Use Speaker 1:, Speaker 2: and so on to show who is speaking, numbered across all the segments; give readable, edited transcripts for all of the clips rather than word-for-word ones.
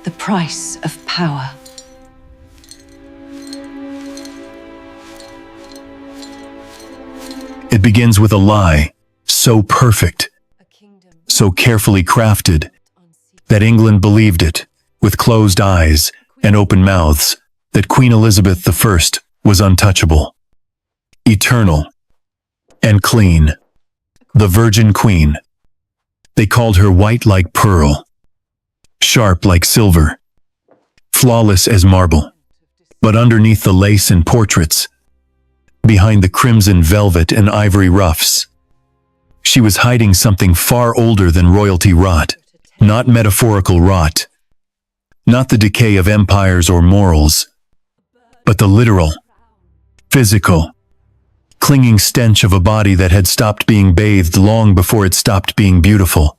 Speaker 1: The price of power.
Speaker 2: It begins with a lie, so perfect, so carefully crafted, that England believed it, with closed eyes and open mouths, that Queen Elizabeth I was untouchable, eternal, and clean. The Virgin Queen. They called her white like pearl, sharp like silver, flawless as marble. But underneath the lace and portraits, behind the crimson velvet and ivory ruffs, she was hiding something far older than royalty rot, not metaphorical rot, not the decay of empires or morals, but the literal, physical, clinging stench of a body that had stopped being bathed long before it stopped being beautiful.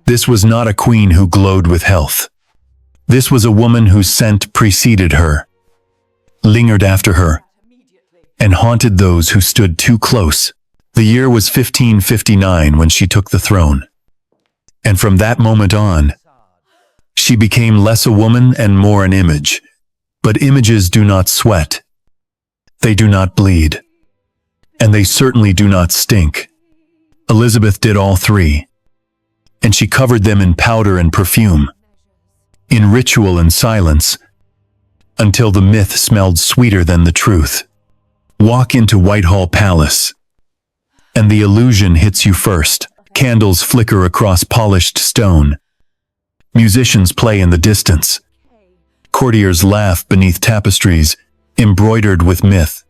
Speaker 2: This was not a queen who glowed with health. This was a woman whose scent preceded her, lingered after her, and haunted those who stood too close. The year was 1559 when she took the throne. And from that moment on, she became less a woman and more an image. But images do not sweat. They do not bleed. And they certainly do not stink. Elizabeth did all three. And she covered them in powder and perfume, in ritual and silence, until the myth smelled sweeter than the truth. Walk into Whitehall Palace, and the illusion hits you first. Candles flicker across polished stone. Musicians play in the distance. Courtiers laugh beneath tapestries embroidered with myth.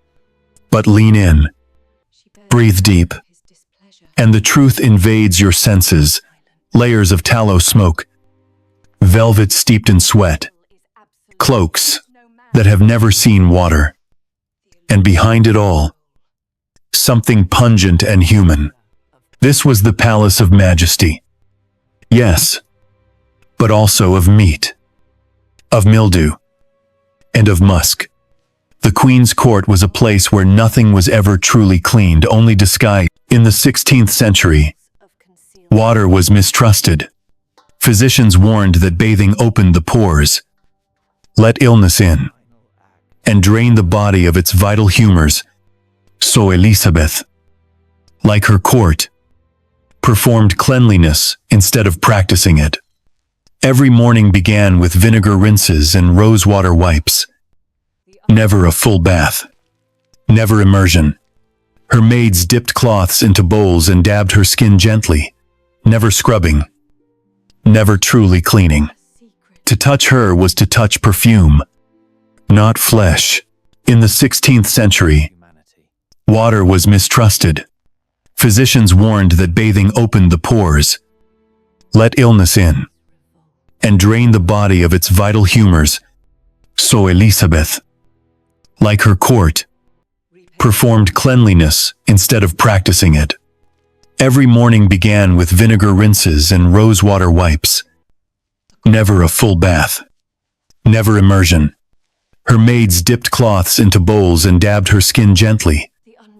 Speaker 2: But lean in, breathe deep, and the truth invades your senses. Layers of tallow smoke, velvet steeped in sweat, cloaks that have never seen water. And behind it all, something pungent and human. This was the palace of majesty. Yes, but also of meat, of mildew, and of musk. The Queen's court was a place where nothing was ever truly cleaned, only disguised. In the 16th century, water was mistrusted. Physicians warned that bathing opened the pores, let illness in, and drained the body of its vital humors. So Elizabeth, like her court, performed cleanliness instead of practicing it. Every morning began with vinegar rinses and rosewater wipes. Never a full bath. Never immersion. Her maids dipped cloths into bowls and dabbed her skin gently. Never scrubbing. Never truly cleaning. To touch her was to touch perfume, not flesh. In the 16th century, water was mistrusted. Physicians warned that bathing opened the pores, let illness in, and drained the body of its vital humors. So Elizabeth, like her court, performed cleanliness instead of practicing it. Every morning began with vinegar rinses and rosewater wipes. Never a full bath. Never immersion. Her maids dipped cloths into bowls and dabbed her skin gently.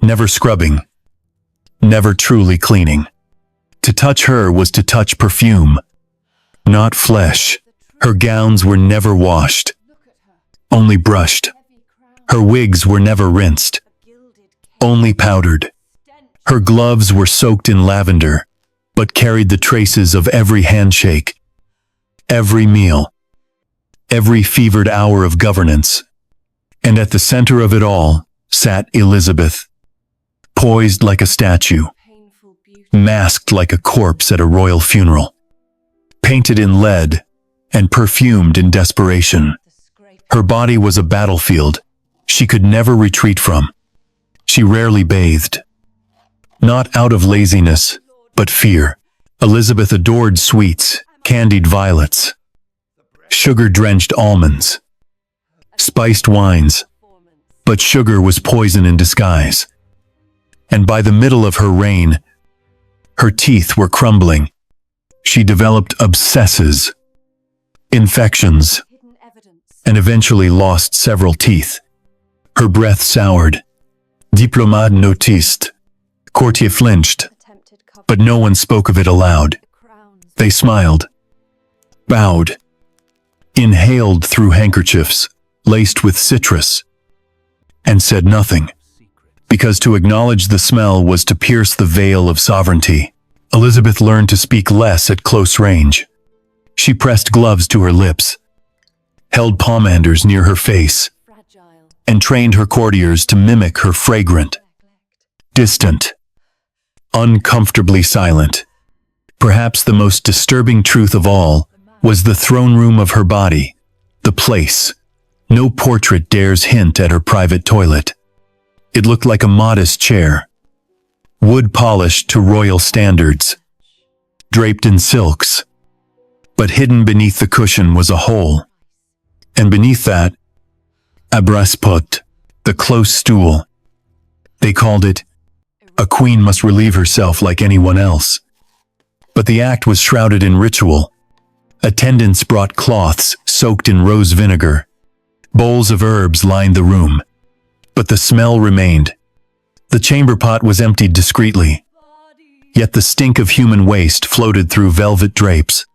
Speaker 2: Never scrubbing. Never truly cleaning. To touch her was to touch perfume, not flesh. Her gowns were never washed, only brushed. Her wigs were never rinsed, only powdered. Her gloves were soaked in lavender, but carried the traces of every handshake, every meal, every fevered hour of governance. And at the center of it all sat Elizabeth, poised like a statue, masked like a corpse at a royal funeral, painted in lead and perfumed in desperation. Her body was a battlefield she could never retreat from. She rarely bathed, not out of laziness, but fear. Elizabeth adored sweets, candied violets, sugar-drenched almonds, spiced wines, but sugar was poison in disguise. And by the middle of her reign, her teeth were crumbling. She developed abscesses, infections, and eventually lost several teeth. Her breath soured. Diplomate noticed. Courtier flinched, but no one spoke of it aloud. They smiled, bowed, inhaled through handkerchiefs laced with citrus, and said nothing, because to acknowledge the smell was to pierce the veil of sovereignty. Elizabeth learned to speak less at close range. She pressed gloves to her lips, held pomanders near her face, and trained her courtiers to mimic her fragrant, distant, uncomfortably silent. Perhaps the most disturbing truth of all was the throne room of her body, the place. No portrait dares hint at her private toilet. It looked like a modest chair, wood polished to royal standards, draped in silks. But hidden beneath the cushion was a hole, and beneath that, a braspot, the close stool. They called it, a queen must relieve herself like anyone else. But the act was shrouded in ritual. Attendants brought cloths soaked in rose vinegar. Bowls of herbs lined the room, but the smell remained. The chamber pot was emptied discreetly, yet the stink of human waste floated through velvet drapes,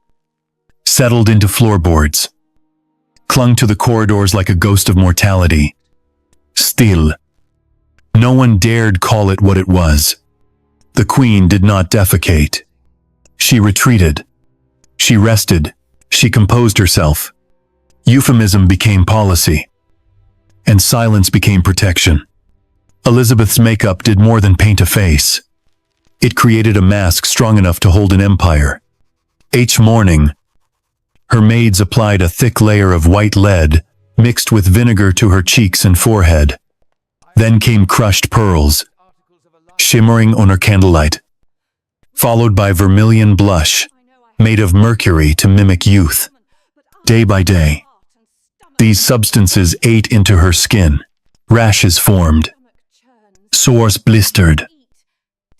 Speaker 2: settled into floorboards, clung to the corridors like a ghost of mortality. Still, no one dared call it what it was. The queen did not defecate. She retreated. She rested. She composed herself. Euphemism became policy, and silence became protection. Elizabeth's makeup did more than paint a face. It created a mask strong enough to hold an empire. Each morning, her maids applied a thick layer of white lead mixed with vinegar to her cheeks and forehead. Then came crushed pearls, shimmering on her candlelight, followed by vermilion blush, made of mercury to mimic youth. Day by day, these substances ate into her skin. Rashes formed, sores blistered,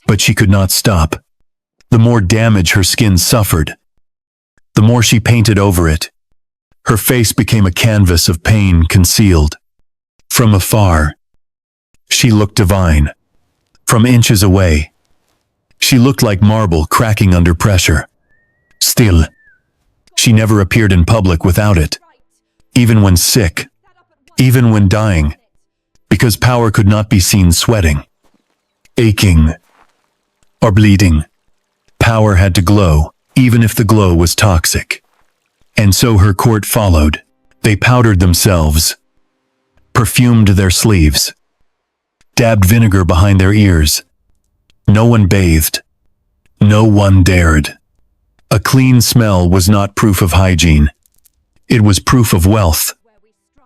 Speaker 2: but she could not stop. The more damage her skin suffered, the more she painted over it. Her face became a canvas of pain concealed. From afar, she looked divine. From inches away, she looked like marble cracking under pressure. Still, she never appeared in public without it, even when sick, even when dying, because power could not be seen sweating, aching, or bleeding. Power had to glow, even if the glow was toxic. And so her court followed. They powdered themselves, perfumed their sleeves, dabbed vinegar behind their ears. No one bathed. No one dared. A clean smell was not proof of hygiene. It was proof of wealth.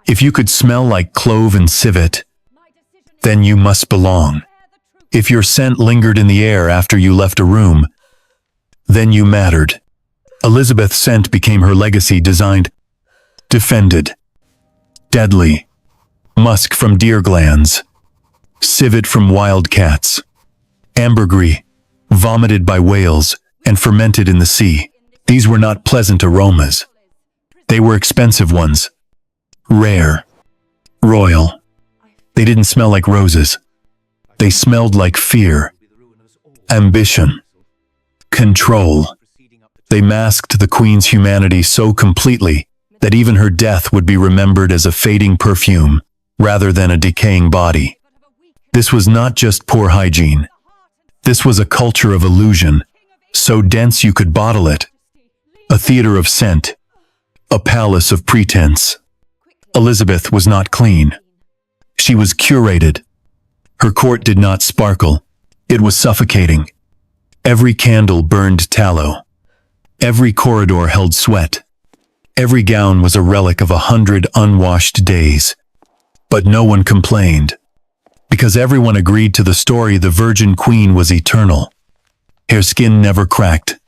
Speaker 2: If you could smell like clove and civet, then you must belong. If your scent lingered in the air after you left a room, then you mattered. Elizabeth's scent became her legacy, designed, defended, deadly, musk from deer glands, civet from wild cats, ambergris, vomited by whales and fermented in the sea. These were not pleasant aromas. They were expensive ones, rare, royal. They didn't smell like roses. They smelled like fear, ambition, control. They masked the queen's humanity so completely that even her death would be remembered as a fading perfume rather than a decaying body. This was not just poor hygiene. This was a culture of illusion, so dense you could bottle it. A theater of scent, a palace of pretense. Elizabeth was not clean. She was curated. Her court did not sparkle. It was suffocating. Every candle burned tallow. Every corridor held sweat. Every gown was a relic of 100 unwashed days. But no one complained, because everyone agreed to the story. The Virgin Queen was eternal. Her skin never cracked.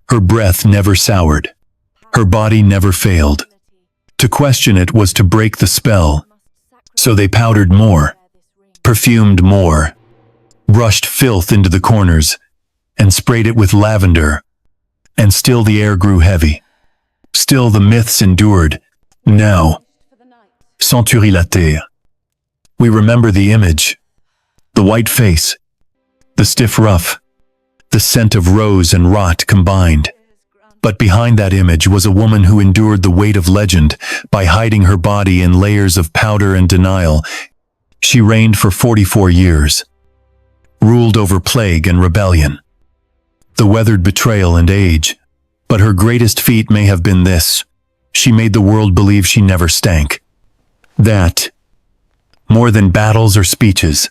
Speaker 2: Her breath never soured. Her body never failed. To question it was to break the spell. So they powdered more, perfumed more, brushed filth into the corners, and sprayed it with lavender. And still the air grew heavy. Still the myths endured. Now, Century la terre. We remember the image, the white face, the stiff ruff, the scent of rose and rot combined. But behind that image was a woman who endured the weight of legend by hiding her body in layers of powder and denial. She reigned for 44 years, ruled over plague and rebellion, the weathered betrayal and age. But her greatest feat may have been this: she made the world believe she never stank. That, more than battles or speeches,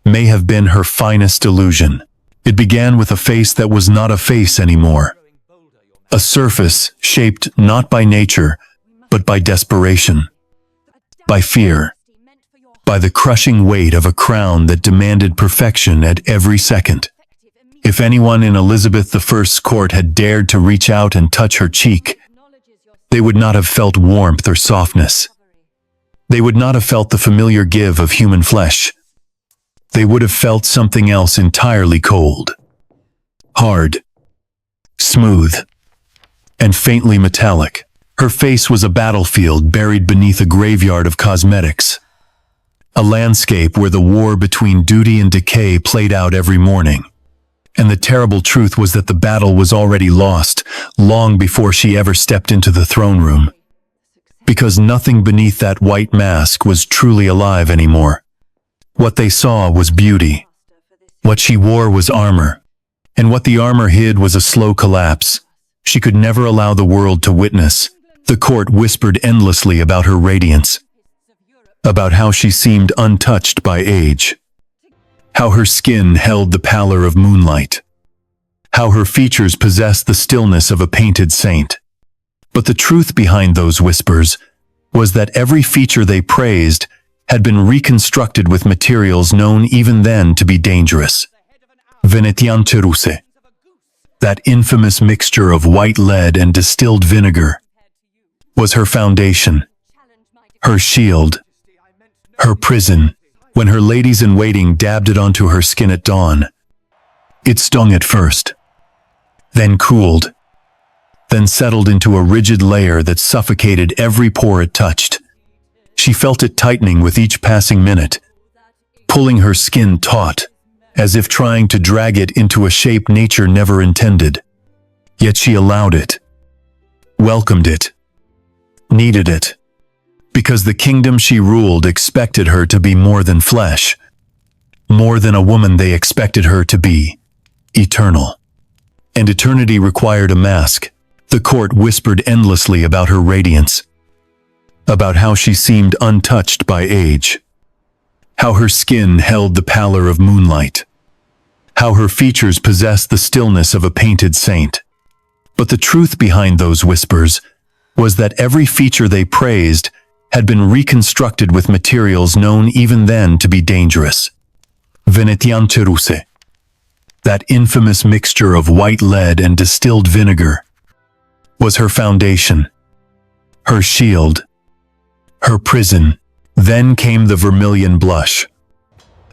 Speaker 2: may have been her finest illusion. It began with a face that was not a face anymore. A surface shaped not by nature, but by desperation, by fear, by the crushing weight of a crown that demanded perfection at every second. If anyone in Elizabeth I's court had dared to reach out and touch her cheek, they would not have felt warmth or softness. They would not have felt the familiar give of human flesh. They would have felt something else entirely cold, hard, smooth, and faintly metallic. Her face was a battlefield buried beneath a graveyard of cosmetics, a landscape where the war between duty and decay played out every morning. And the terrible truth was that the battle was already lost long before she ever stepped into the throne room, because nothing beneath that white mask was truly alive anymore. What they saw was beauty. What she wore was armor, and what the armor hid was a slow collapse she could never allow the world to witness. The court whispered endlessly about her radiance, about how she seemed untouched by age, how her skin held the pallor of moonlight, how her features possessed the stillness of a painted saint. But the truth behind those whispers was that every feature they praised had been reconstructed with materials known even then to be dangerous. Venetian ceruse, that infamous mixture of white lead and distilled vinegar, was her foundation, her shield, her prison. When her ladies-in-waiting dabbed it onto her skin at dawn, it stung at first, then cooled, then settled into a rigid layer that suffocated every pore it touched. She felt it tightening with each passing minute, pulling her skin taut, as if trying to drag it into a shape nature never intended. Yet she allowed it, welcomed it, needed it, because the kingdom she ruled expected her to be more than flesh, more than a woman. They expected her to be eternal. And eternity required a mask. The court whispered endlessly about her radiance, about how she seemed untouched by age, how her skin held the pallor of moonlight, how her features possessed the stillness of a painted saint. But the truth behind those whispers was that every feature they praised had been reconstructed with materials known even then to be dangerous. Venetian ceruse, that infamous mixture of white lead and distilled vinegar, was her foundation, her shield, her prison. Then came the vermilion blush,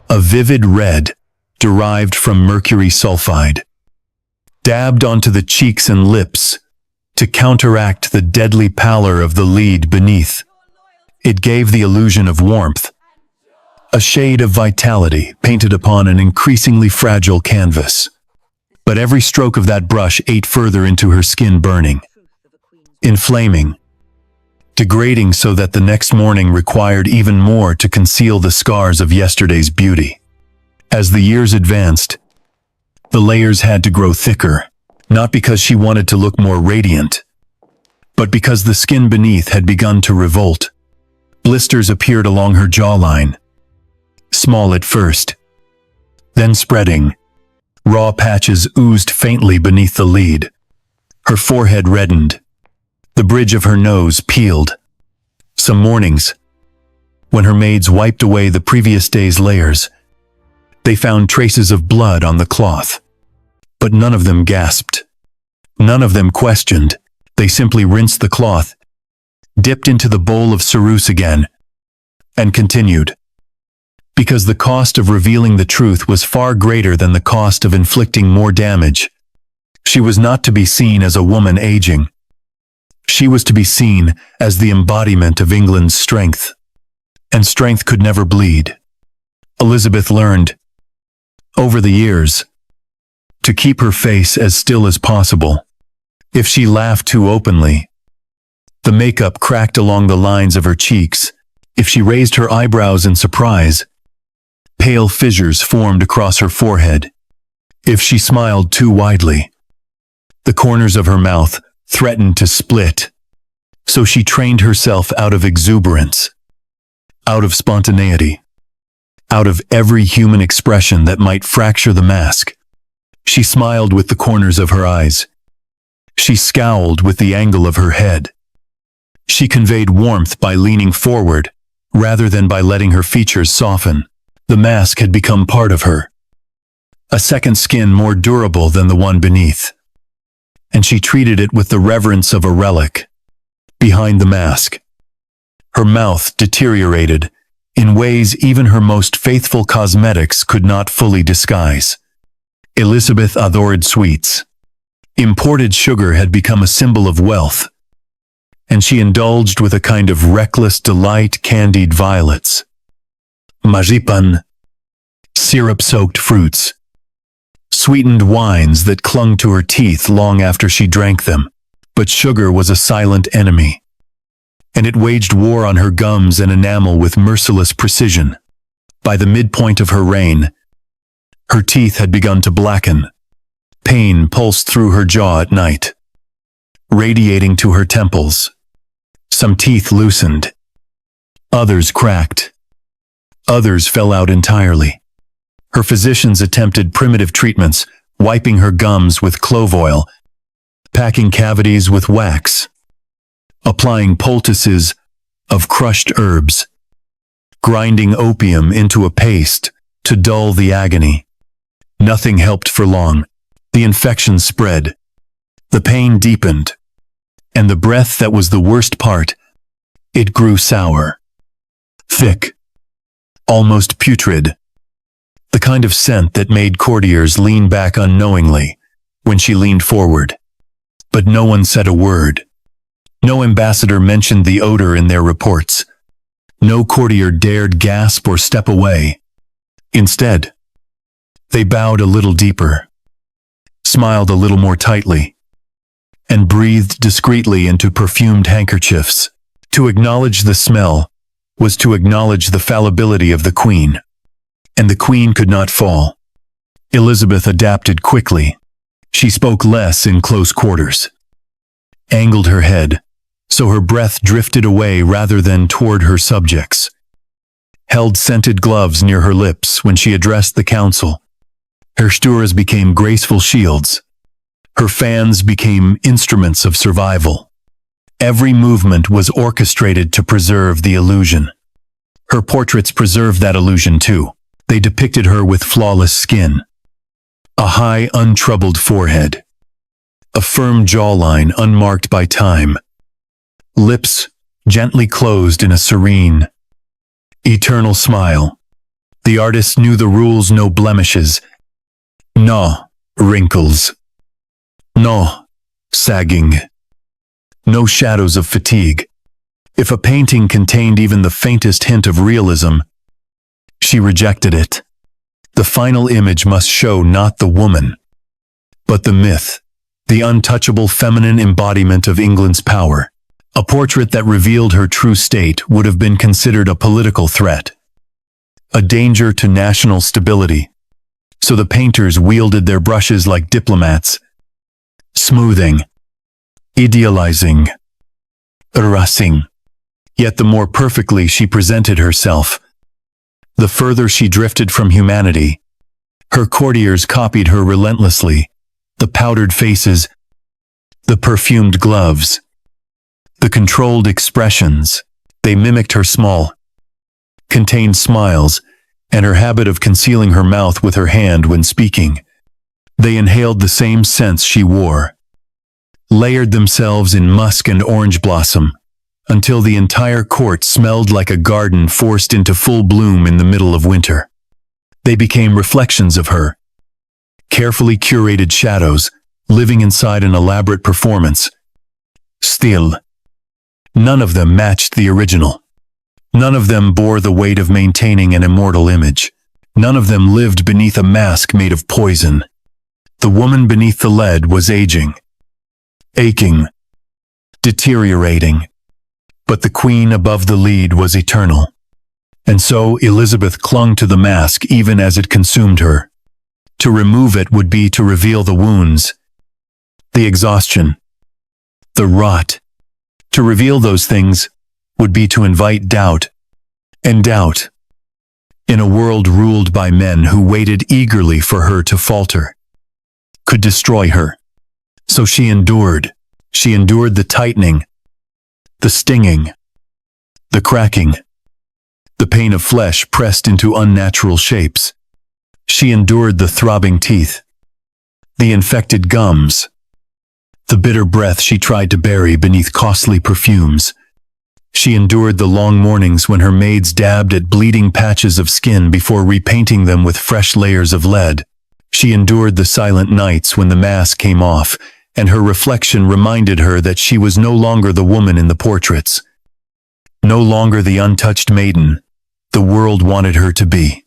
Speaker 2: a vivid red derived from mercury sulfide, dabbed onto the cheeks and lips to counteract the deadly pallor of the lead beneath. It gave the illusion of warmth, a shade of vitality painted upon an increasingly fragile canvas. But every stroke of that brush ate further into her skin, burning, inflaming, degrading, so that the next morning required even more to conceal the scars of yesterday's beauty. As the years advanced, the layers had to grow thicker, not because she wanted to look more radiant, but because the skin beneath had begun to revolt. Blisters appeared along her jawline, small at first, then spreading. Raw patches oozed faintly beneath the lid. Her forehead reddened. The bridge of her nose peeled. Some mornings, when her maids wiped away the previous day's layers, they found traces of blood on the cloth. But none of them gasped. None of them questioned. They simply rinsed the cloth, dipped into the bowl of ceruse again, and continued. Because the cost of revealing the truth was far greater than the cost of inflicting more damage. She was not to be seen as a woman aging. She was to be seen as the embodiment of England's strength. And strength could never bleed. Elizabeth learned, over the years, to keep her face as still as possible, If she laughed too openly, the makeup cracked along the lines of her cheeks. If she raised her eyebrows in surprise, pale fissures formed across her forehead. If she smiled too widely, the corners of her mouth threatened to split. So she trained herself out of exuberance, out of spontaneity, out of every human expression that might fracture the mask. She smiled with the corners of her eyes. She scowled with the angle of her head. She conveyed warmth by leaning forward, rather than by letting her features soften. The mask had become part of her, a second skin more durable than the one beneath. And she treated it with the reverence of a relic. Behind the mask, her mouth deteriorated in ways even her most faithful cosmetics could not fully disguise. Elizabeth adored sweets. Imported sugar had become a symbol of wealth, and she indulged with a kind of reckless delight candied violets, marzipan, syrup-soaked fruits, sweetened wines that clung to her teeth long after she drank them. But sugar was a silent enemy, and it waged war on her gums and enamel with merciless precision. By the midpoint of her reign, her teeth had begun to blacken. Pain pulsed through her jaw at night, radiating to her temples. Some teeth loosened. Others cracked. Others fell out entirely. Her physicians attempted primitive treatments, wiping her gums with clove oil, packing cavities with wax, applying poultices of crushed herbs, grinding opium into a paste to dull the agony. Nothing helped for long. The infection spread. The pain deepened. And the breath that was the worst part, it grew sour, thick, almost putrid. The kind of scent that made courtiers lean back unknowingly when she leaned forward. But no one said a word. No ambassador mentioned the odor in their reports. No courtier dared gasp or step away. Instead, they bowed a little deeper, smiled a little more tightly, and breathed discreetly into perfumed handkerchiefs. To acknowledge the smell was to acknowledge the fallibility of the queen. And the queen could not fall. Elizabeth adapted quickly. She spoke less in close quarters, angled her head so her breath drifted away rather than toward her subjects, held scented gloves near her lips when she addressed the council. Her sturas became graceful shields. Her fans became instruments of survival. Every movement was orchestrated to preserve the illusion. Her portraits preserved that illusion too. They depicted her with flawless skin, a high, untroubled forehead, a firm jawline unmarked by time, lips gently closed in a serene, eternal smile. The artist knew the rules: no blemishes, no wrinkles, no sagging, no shadows of fatigue. If a painting contained even the faintest hint of realism, she rejected it. The final image must show not the woman, but the myth, the untouchable feminine embodiment of England's power. A portrait that revealed her true state would have been considered a political threat, a danger to national stability. So the painters wielded their brushes like diplomats, smoothing, idealizing, erasing. Yet the more perfectly she presented herself, the further she drifted from humanity. Her courtiers copied her relentlessly. The powdered faces, the perfumed gloves, the controlled expressions. They mimicked her small, contained smiles, and her habit of concealing her mouth with her hand when speaking. They inhaled the same scents she wore, layered themselves in musk and orange blossom, until the entire court smelled like a garden forced into full bloom in the middle of winter. They became reflections of her, carefully curated shadows, living inside an elaborate performance. Still, none of them matched the original. None of them bore the weight of maintaining an immortal image. None of them lived beneath a mask made of poison. The woman beneath the lead was aging. aching, deteriorating. But the queen above the lead was eternal. And so Elizabeth clung to the mask even as it consumed her. To remove it would be to reveal the wounds, the exhaustion, the rot. To reveal those things would be to invite doubt, and doubt, in a world ruled by men who waited eagerly for her to falter, could destroy her. So she endured. She endured the tightening, the stinging, the cracking, the pain of flesh pressed into unnatural shapes. She endured the throbbing teeth, the infected gums, the bitter breath she tried to bury beneath costly perfumes. She endured the long mornings when her maids dabbed at bleeding patches of skin before repainting them with fresh layers of lead. She endured the silent nights when the mask came off, and her reflection reminded her that she was no longer the woman in the portraits, no longer the untouched maiden the world wanted her to be.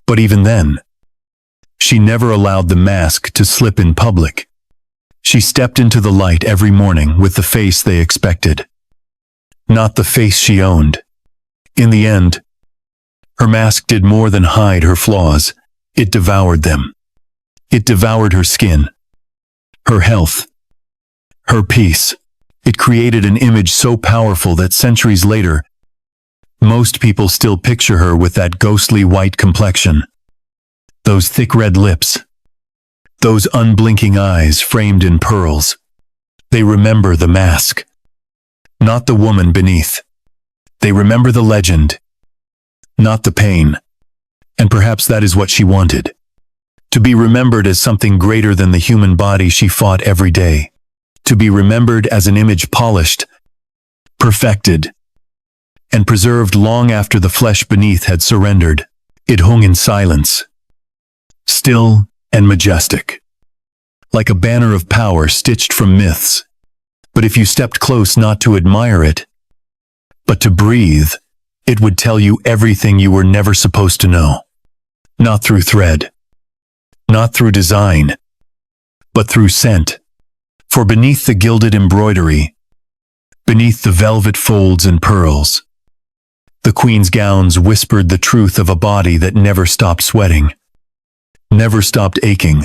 Speaker 2: But even then, she never allowed the mask to slip in public. She stepped into the light every morning with the face they expected, not the face she owned. In the end, her mask did more than hide her flaws. It devoured them. It devoured her skin, her health, her peace. It created an image so powerful that centuries later, most people still picture her with that ghostly white complexion, those thick red lips, those unblinking eyes framed in pearls. They remember the mask, not the woman beneath. They remember the legend, not the pain. And perhaps that is what she wanted. To be remembered as something greater than the human body she fought every day. To be remembered as an image polished, perfected, and preserved long after the flesh beneath had surrendered. It hung in silence, still and majestic, like a banner of power stitched from myths. But if you stepped close not to admire it, but to breathe, it would tell you everything you were never supposed to know. Not through thread, not through design, but through scent. For beneath the gilded embroidery, beneath the velvet folds and pearls, the queen's gowns whispered the truth of a body that never stopped sweating, never stopped aching,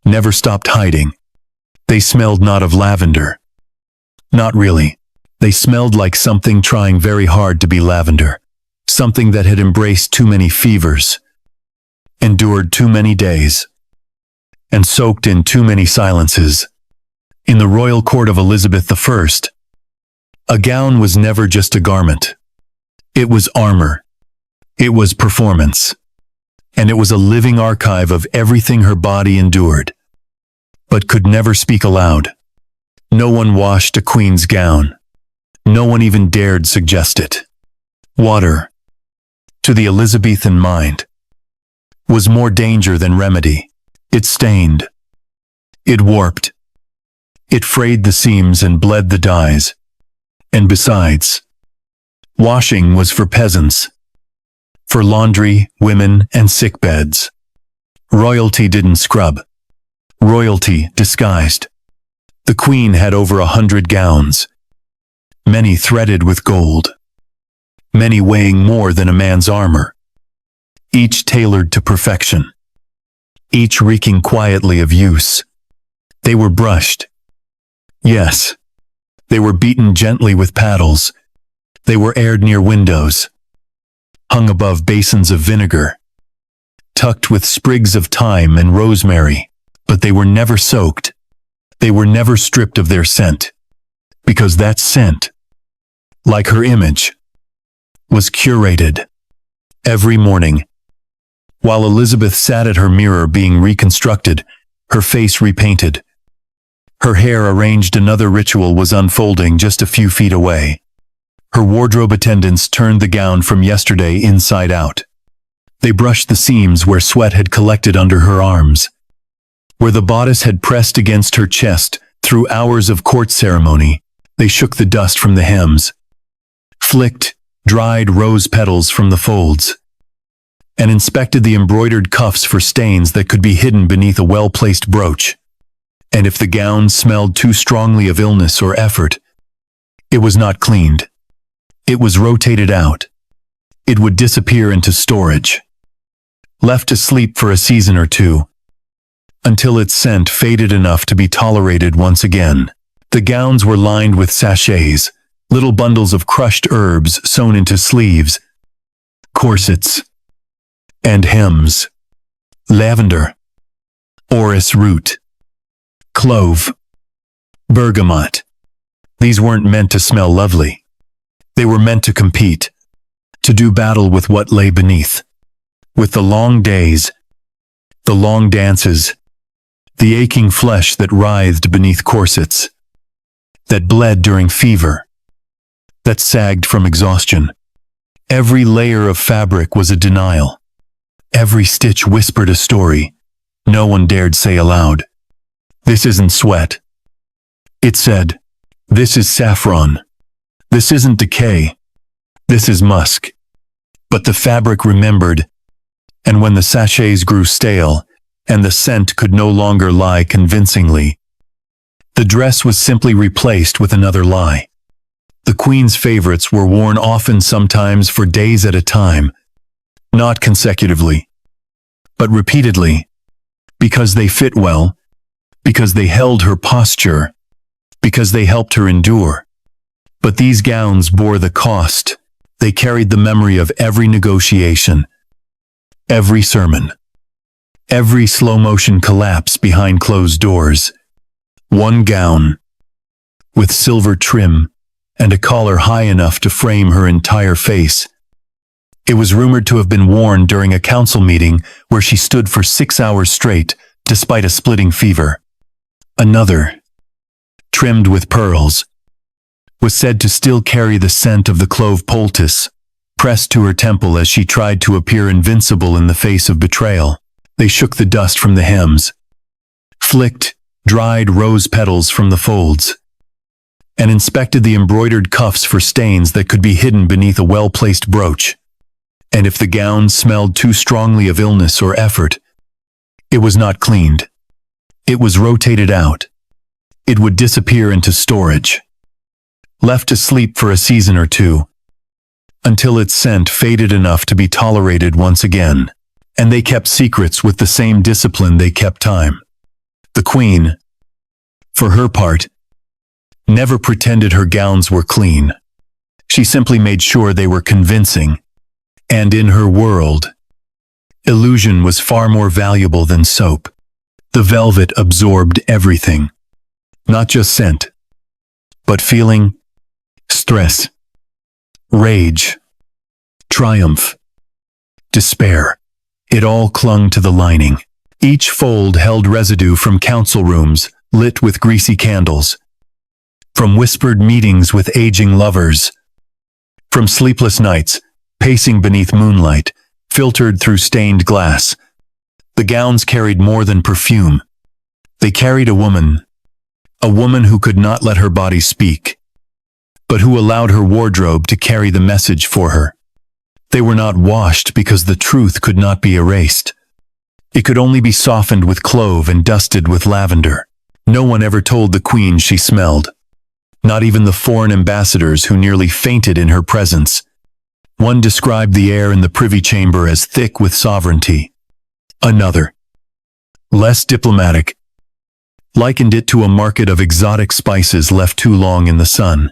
Speaker 2: never stopped hiding. They smelled not of lavender. Not really. They smelled like something trying very hard to be lavender. Something that had embraced too many fevers, endured too many days, and soaked in too many silences. In the royal court of Elizabeth I, a gown was never just a garment. It was armor. It was performance. And it was a living archive of everything her body endured, but could never speak aloud. No one washed a queen's gown. No one even dared suggest it. Water, to the Elizabethan mind, was more danger than remedy. It stained. It warped. It frayed the seams and bled the dyes. And besides, washing was for peasants, for laundry, women, and sick beds. Royalty didn't scrub. Royalty disguised. The queen had over 100 gowns, many threaded with gold, many weighing more than a man's armor, each tailored to perfection, each reeking quietly of use. They were brushed. Yes, they were beaten gently with paddles. They were aired near windows, hung above basins of vinegar, tucked with sprigs of thyme and rosemary, but they were never soaked. They were never stripped of their scent, because that scent, like her image, was curated. Every morning, while Elizabeth sat at her mirror being reconstructed, her face repainted, her hair arranged, another ritual was unfolding just a few feet away. Her wardrobe attendants turned the gown from yesterday inside out. They brushed the seams where sweat had collected under her arms, where the bodice had pressed against her chest through hours of court ceremony. They shook the dust from the hems, flicked dried rose petals from the folds, and inspected the embroidered cuffs for stains that could be hidden beneath a well-placed brooch. And if the gown smelled too strongly of illness or effort, it was not cleaned. It was rotated out. It would disappear into storage, left to sleep for a season or two, until its scent faded enough to be tolerated once again. The gowns were lined with sachets, little bundles of crushed herbs sewn into sleeves, corsets, and hems. Lavender, orris root, clove, bergamot. These weren't meant to smell lovely. They were meant to compete, to do battle with what lay beneath. With the long days, the long dances, the aching flesh that writhed beneath corsets, that bled during fever, that sagged from exhaustion. Every layer of fabric was a denial. Every stitch whispered a story no one dared say aloud. This isn't sweat. It said, this is saffron. This isn't decay. This is musk. But the fabric remembered, and when the sachets grew stale, and the scent could no longer lie convincingly, the dress was simply replaced with another lie. The queen's favorites were worn often, sometimes for days at a time, not consecutively, but repeatedly, because they fit well, because they held her posture, because they helped her endure. But these gowns bore the cost. They carried the memory of every negotiation, every sermon, every slow-motion collapse behind closed doors. One gown, with silver trim and a collar high enough to frame her entire face. It was rumored to have been worn during a council meeting where she stood for 6 hours straight, despite a splitting fever. Another, trimmed with pearls, was said to still carry the scent of the clove poultice, pressed to her temple as she tried to appear invincible in the face of betrayal. They shook the dust from the hems, flicked dried rose petals from the folds, and inspected the embroidered cuffs for stains that could be hidden beneath a well-placed brooch. And if the gown smelled too strongly of illness or effort, it was not cleaned. It was rotated out. It would disappear into storage, left to sleep for a season or two, until its scent faded enough to be tolerated once again. And they kept secrets with the same discipline they kept time. The queen, for her part, never pretended her gowns were clean. She simply made sure they were convincing. And in her world, illusion was far more valuable than soap. The velvet absorbed everything, not just scent, but feeling, stress, rage, triumph, despair. It all clung to the lining. Each fold held residue from council rooms lit with greasy candles, from whispered meetings with aging lovers, from sleepless nights pacing beneath moonlight, filtered through stained glass. The gowns carried more than perfume. They carried a woman who could not let her body speak, but who allowed her wardrobe to carry the message for her. They were not washed because the truth could not be erased. It could only be softened with clove and dusted with lavender. No one ever told the queen she smelled. Not even the foreign ambassadors who nearly fainted in her presence. One described the air in the privy chamber as thick with sovereignty. Another, less diplomatic, likened it to a market of exotic spices left too long in the sun.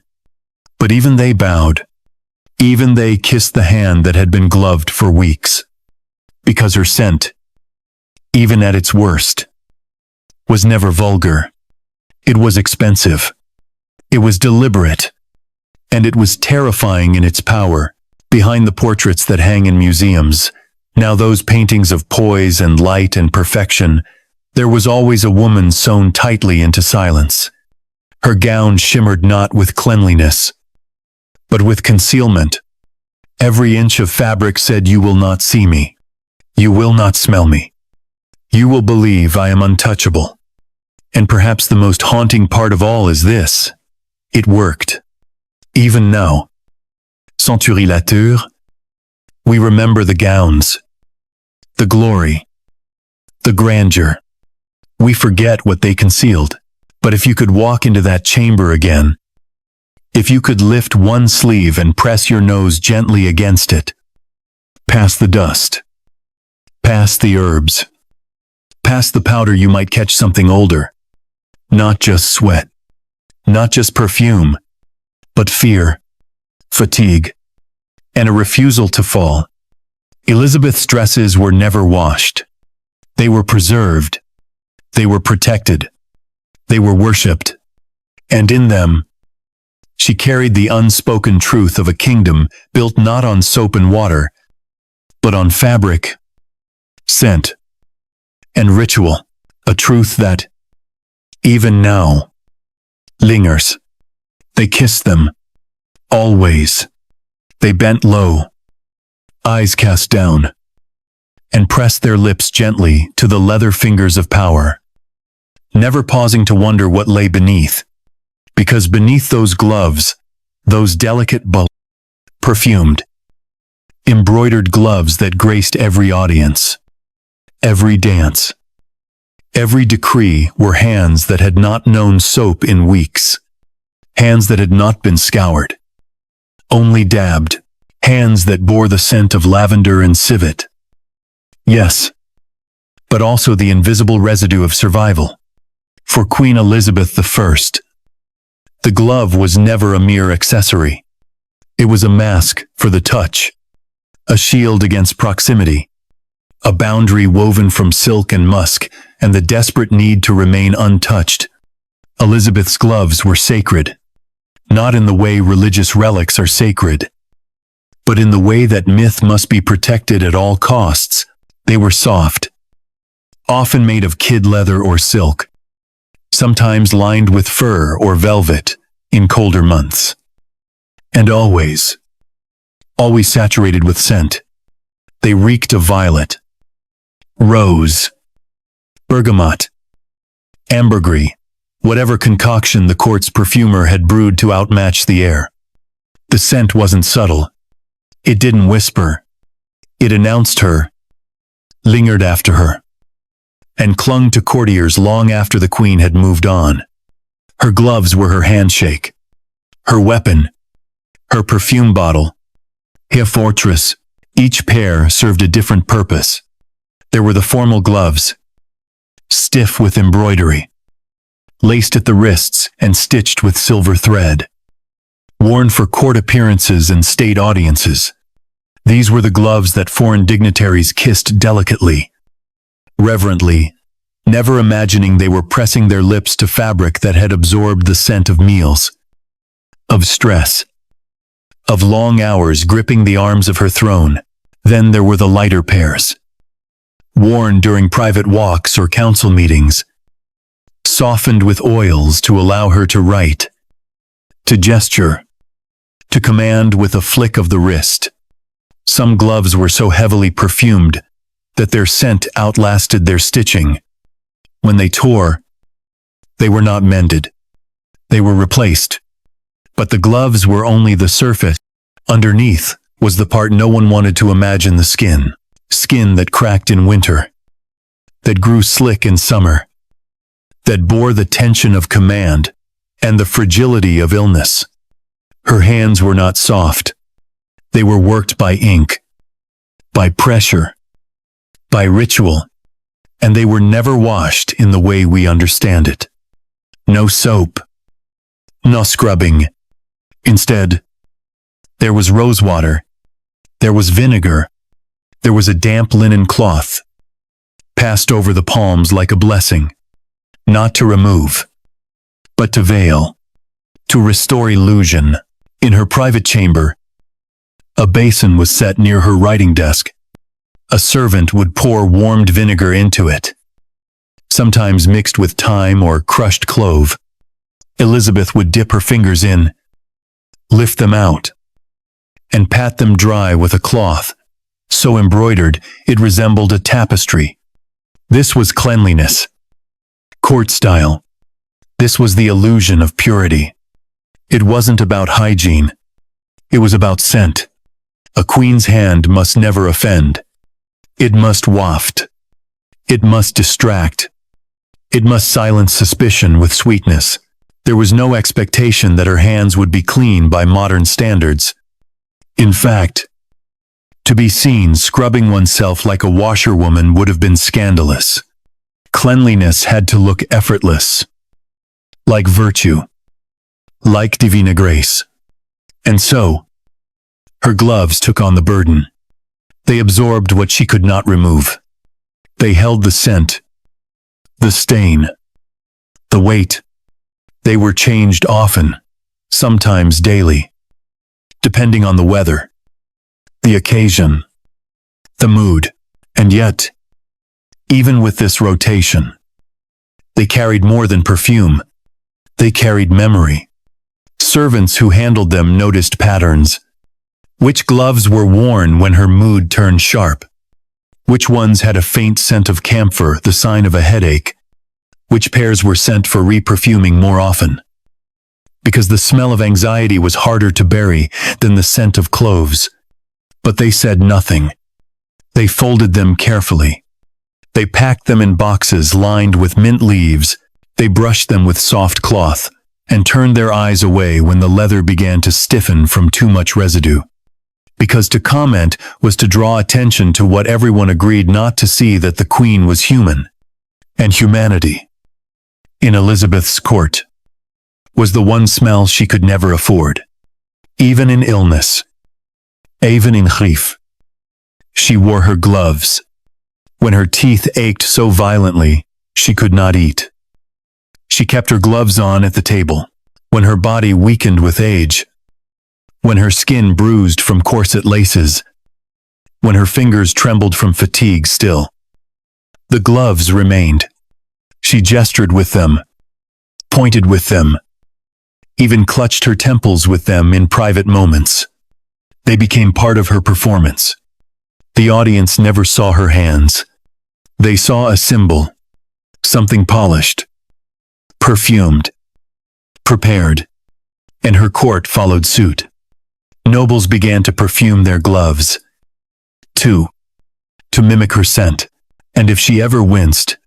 Speaker 2: But even they bowed. Even they kissed the hand that had been gloved for weeks. Because her scent, even at its worst, was never vulgar. It was expensive. It was deliberate. And it was terrifying in its power. Behind the portraits that hang in museums, now those paintings of poise and light and perfection, there was always a woman sewn tightly into silence. Her gown shimmered not with cleanliness, but with concealment. Every inch of fabric said, "You will not see me. You will not smell me. You will believe I am untouchable." And perhaps the most haunting part of all is this: it worked. Even now, centurilateur, we remember the gowns, the glory, the grandeur. We forget what they concealed. But if you could walk into that chamber again, if you could lift one sleeve and press your nose gently against it, past the dust, past the herbs, past the powder, you might catch something older. Not just sweat, not just perfume, but fear, fatigue, and a refusal to fall. Elizabeth's dresses were never washed. They were preserved. They were protected. They were worshipped. And in them, she carried the unspoken truth of a kingdom built not on soap and water, but on fabric, scent, and ritual. A truth that, even now, lingers. They kissed them, always. They bent low, eyes cast down, and pressed their lips gently to the leather fingers of power, never pausing to wonder what lay beneath. Because beneath those gloves, those delicate perfumed, embroidered gloves that graced every audience, every dance, every decree, were hands that had not known soap in weeks, hands that had not been scoured, only dabbed, hands that bore the scent of lavender and civet. Yes, but also the invisible residue of survival. For Queen Elizabeth I, the glove was never a mere accessory. It was a mask for the touch, a shield against proximity, a boundary woven from silk and musk, and the desperate need to remain untouched. Elizabeth's gloves were sacred, not in the way religious relics are sacred, but in the way that myth must be protected at all costs. They were soft, often made of kid leather or silk, sometimes lined with fur or velvet in colder months, and always saturated with scent. They reeked of violet, rose, bergamot, ambergris, whatever concoction the court's perfumer had brewed to outmatch the air. The scent wasn't subtle. It didn't whisper. It announced her, lingered after her, and clung to courtiers long after the queen had moved on. Her gloves were her handshake, her weapon, her perfume bottle, her fortress. Each pair served a different purpose. There were the formal gloves, stiff with embroidery, laced at the wrists and stitched with silver thread, worn for court appearances and state audiences. These were the gloves that foreign dignitaries kissed delicately, reverently, never imagining they were pressing their lips to fabric that had absorbed the scent of meals, of stress, of long hours gripping the arms of her throne. Then there were the lighter pairs, worn during private walks or council meetings, softened with oils to allow her to write, to gesture, to command with a flick of the wrist. Some gloves were so heavily perfumed that their scent outlasted their stitching. When they tore, they were not mended. They were replaced. But the gloves were only the surface. Underneath was the part no one wanted to imagine: the skin. Skin that cracked in winter, that grew slick in summer, that bore the tension of command and the fragility of illness. Her hands were not soft. They were worked by ink, by pressure, by ritual, and they were never washed in the way we understand it. No soap, no scrubbing. Instead, there was rosewater, there was vinegar, there was a damp linen cloth, passed over the palms like a blessing, not to remove, but to veil, to restore illusion. In her private chamber, a basin was set near her writing desk. A servant would pour warmed vinegar into it, sometimes mixed with thyme or crushed clove. Elizabeth would dip her fingers in, lift them out, and pat them dry with a cloth so embroidered it resembled a tapestry. This was cleanliness, court style. This was the illusion of purity. It wasn't about hygiene. It was about scent. A queen's hand must never offend. It must waft. It must distract. It must silence suspicion with sweetness. There was no expectation that her hands would be clean by modern standards. In fact, to be seen scrubbing oneself like a washerwoman would have been scandalous. Cleanliness had to look effortless, like virtue, like divina grace. And so, her gloves took on the burden. They absorbed what she could not remove. They held the scent, the stain, the weight. They were changed often, sometimes daily, depending on the weather, the occasion, the mood. And yet, even with this rotation, they carried more than perfume. They carried memory. Servants who handled them noticed patterns. Which gloves were worn when her mood turned sharp? Which ones had a faint scent of camphor, the sign of a headache? Which pairs were sent for re-perfuming more often? Because the smell of anxiety was harder to bury than the scent of cloves. But they said nothing. They folded them carefully. They packed them in boxes lined with mint leaves. They brushed them with soft cloth and turned their eyes away when the leather began to stiffen from too much residue. Because to comment was to draw attention to what everyone agreed not to see, that the Queen was human. And humanity, in Elizabeth's court, was the one smell she could never afford. Even in illness, even in grief, she wore her gloves. When her teeth ached so violently, she could not eat. She kept her gloves on at the table. When her body weakened with age, when her skin bruised from corset laces, when her fingers trembled from fatigue still, the gloves remained. She gestured with them, pointed with them, even clutched her temples with them in private moments. They became part of her performance. The audience never saw her hands. They saw a symbol, something polished, perfumed, prepared, and her court followed suit. Nobles began to perfume their gloves, to mimic her scent. And if she ever winced,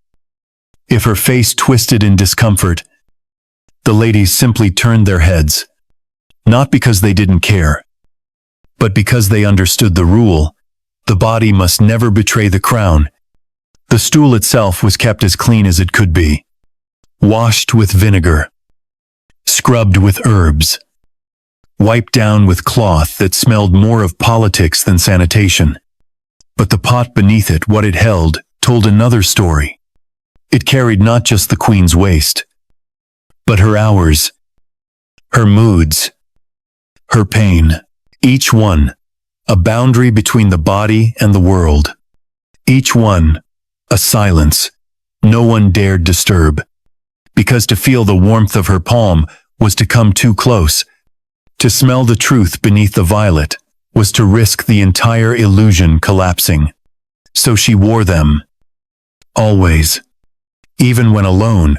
Speaker 2: if her face twisted in discomfort, the ladies simply turned their heads, not because they didn't care, but because they understood the rule: the body must never betray the crown. The stool itself was kept as clean as it could be, washed with vinegar, scrubbed with herbs, wiped down with cloth that smelled more of politics than sanitation. But the pot beneath it, what it held, told another story. It carried not just the Queen's waste, but her hours, her moods, her pain. Each one, a boundary between the body and the world. Each one, a silence no one dared disturb. Because to feel the warmth of her palm was to come too close. To smell the truth beneath the violet was to risk the entire illusion collapsing. So she wore them. Always. Even when alone.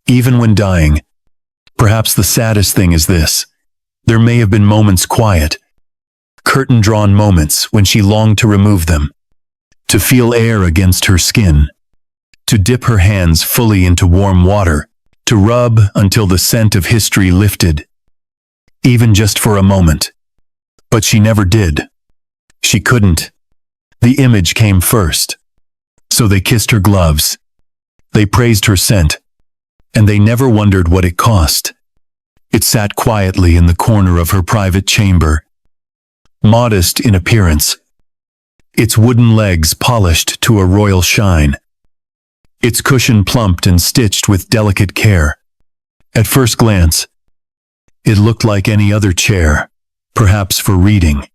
Speaker 2: Even when dying. Perhaps the saddest thing is this: there may have been moments, quiet, curtain-drawn moments, when she longed to remove them. To feel air against her skin. To dip her hands fully into warm water. To rub until the scent of history lifted. Even just for a moment. But she never did. She couldn't. The image came first. So they kissed her gloves. They praised her scent. And they never wondered what it cost. It sat quietly in the corner of her private chamber. Modest in appearance. Its wooden legs polished to a royal shine. Its cushion plumped and stitched with delicate care. At first glance, it looked like any other chair, perhaps for reading,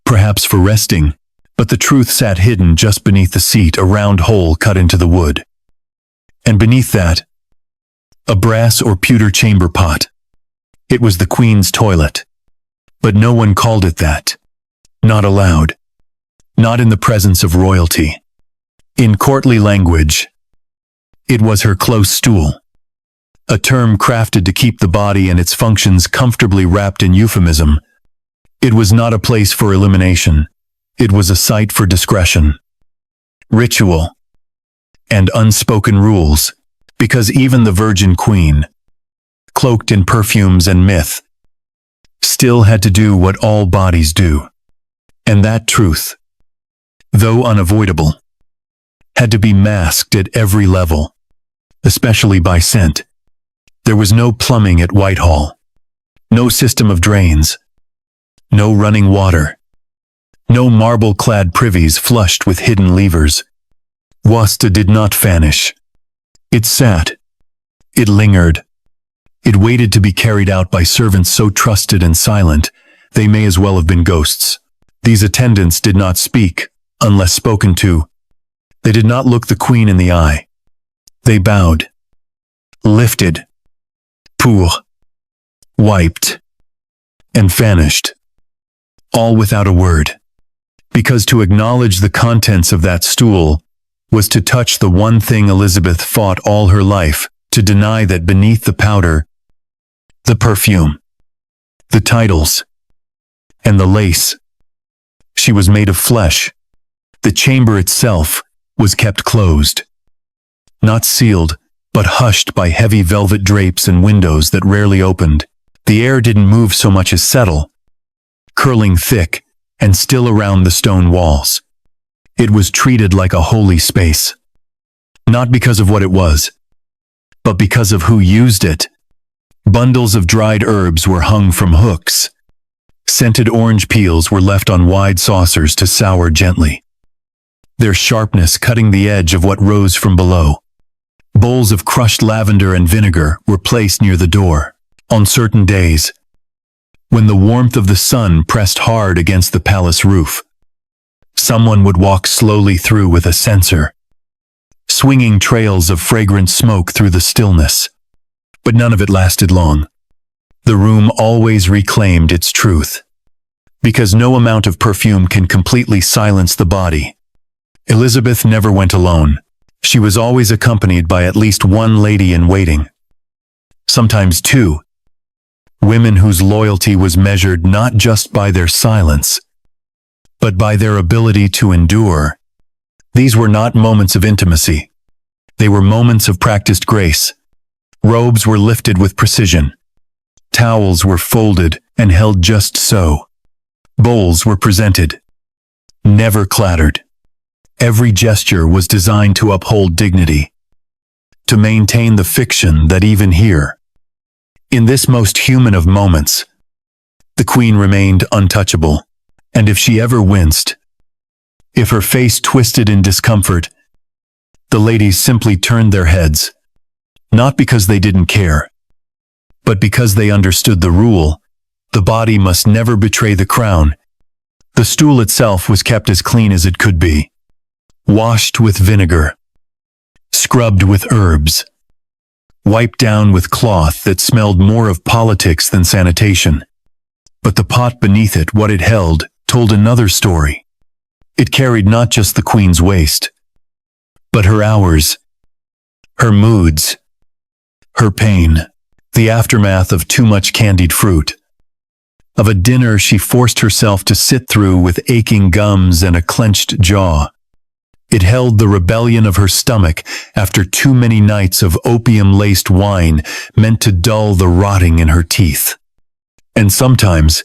Speaker 2: perhaps for resting, but the truth sat hidden just beneath the seat, a round hole cut into the wood. And beneath that, a brass or pewter chamber pot. It was the Queen's toilet. But no one called it that. Not aloud. Not in the presence of royalty. In courtly language, it was her close stool. A term crafted to keep the body and its functions comfortably wrapped in euphemism. It was not a place for elimination. It was a site for discretion, ritual, and unspoken rules. Because even the Virgin Queen, cloaked in perfumes and myth, still had to do what all bodies do. And that truth, though unavoidable, had to be masked at every level, especially by scent. There was no plumbing at Whitehall, no system of drains, no running water, no marble-clad privies flushed with hidden levers. Wasta did not vanish. It sat. It lingered. It waited to be carried out by servants so trusted and silent, they may as well have been ghosts. These attendants did not speak, unless spoken to. They did not look the queen in the eye. They bowed, lifted, pour, wiped, and vanished, all without a word. Because to acknowledge the contents of that stool was to touch the one thing Elizabeth fought all her life, to deny that beneath the powder, the perfume, the titles, and the lace, she was made of flesh. The chamber itself was kept closed, not sealed, but hushed by heavy velvet drapes and windows that rarely opened. The air didn't move so much as settle, curling thick and still around the stone walls. It was treated like a holy space, not because of what it was, but because of who used it. Bundles of dried herbs were hung from hooks. Scented orange peels were left on wide saucers to sour gently, their sharpness cutting the edge of what rose from below. Bowls of crushed lavender and vinegar were placed near the door. On certain days, when the warmth of the sun pressed hard against the palace roof, someone would walk slowly through with a censer, swinging trails of fragrant smoke through the stillness. But none of it lasted long. The room always reclaimed its truth, because no amount of perfume can completely silence the body. Elizabeth never went alone. She was always accompanied by at least one lady in waiting, sometimes two, women whose loyalty was measured not just by their silence, but by their ability to endure. These were not moments of intimacy. They were moments of practiced grace. Robes were lifted with precision. Towels were folded and held just so. Bowls were presented, never clattered. Every gesture was designed to uphold dignity, to maintain the fiction that even here, in this most human of moments, the queen remained untouchable. And if she ever winced, if her face twisted in discomfort, the ladies simply turned their heads, not because they didn't care, but because they understood the rule: the body must never betray the crown. The stool itself was kept as clean as it could be, washed with vinegar, scrubbed with herbs, wiped down with cloth that smelled more of politics than sanitation. But the pot beneath it, what it held, told another story. It carried not just the queen's waste, but her hours, her moods, her pain, the aftermath of too much candied fruit, of a dinner she forced herself to sit through with aching gums and a clenched jaw. It held the rebellion of her stomach after too many nights of opium-laced wine meant to dull the rotting in her teeth. And sometimes,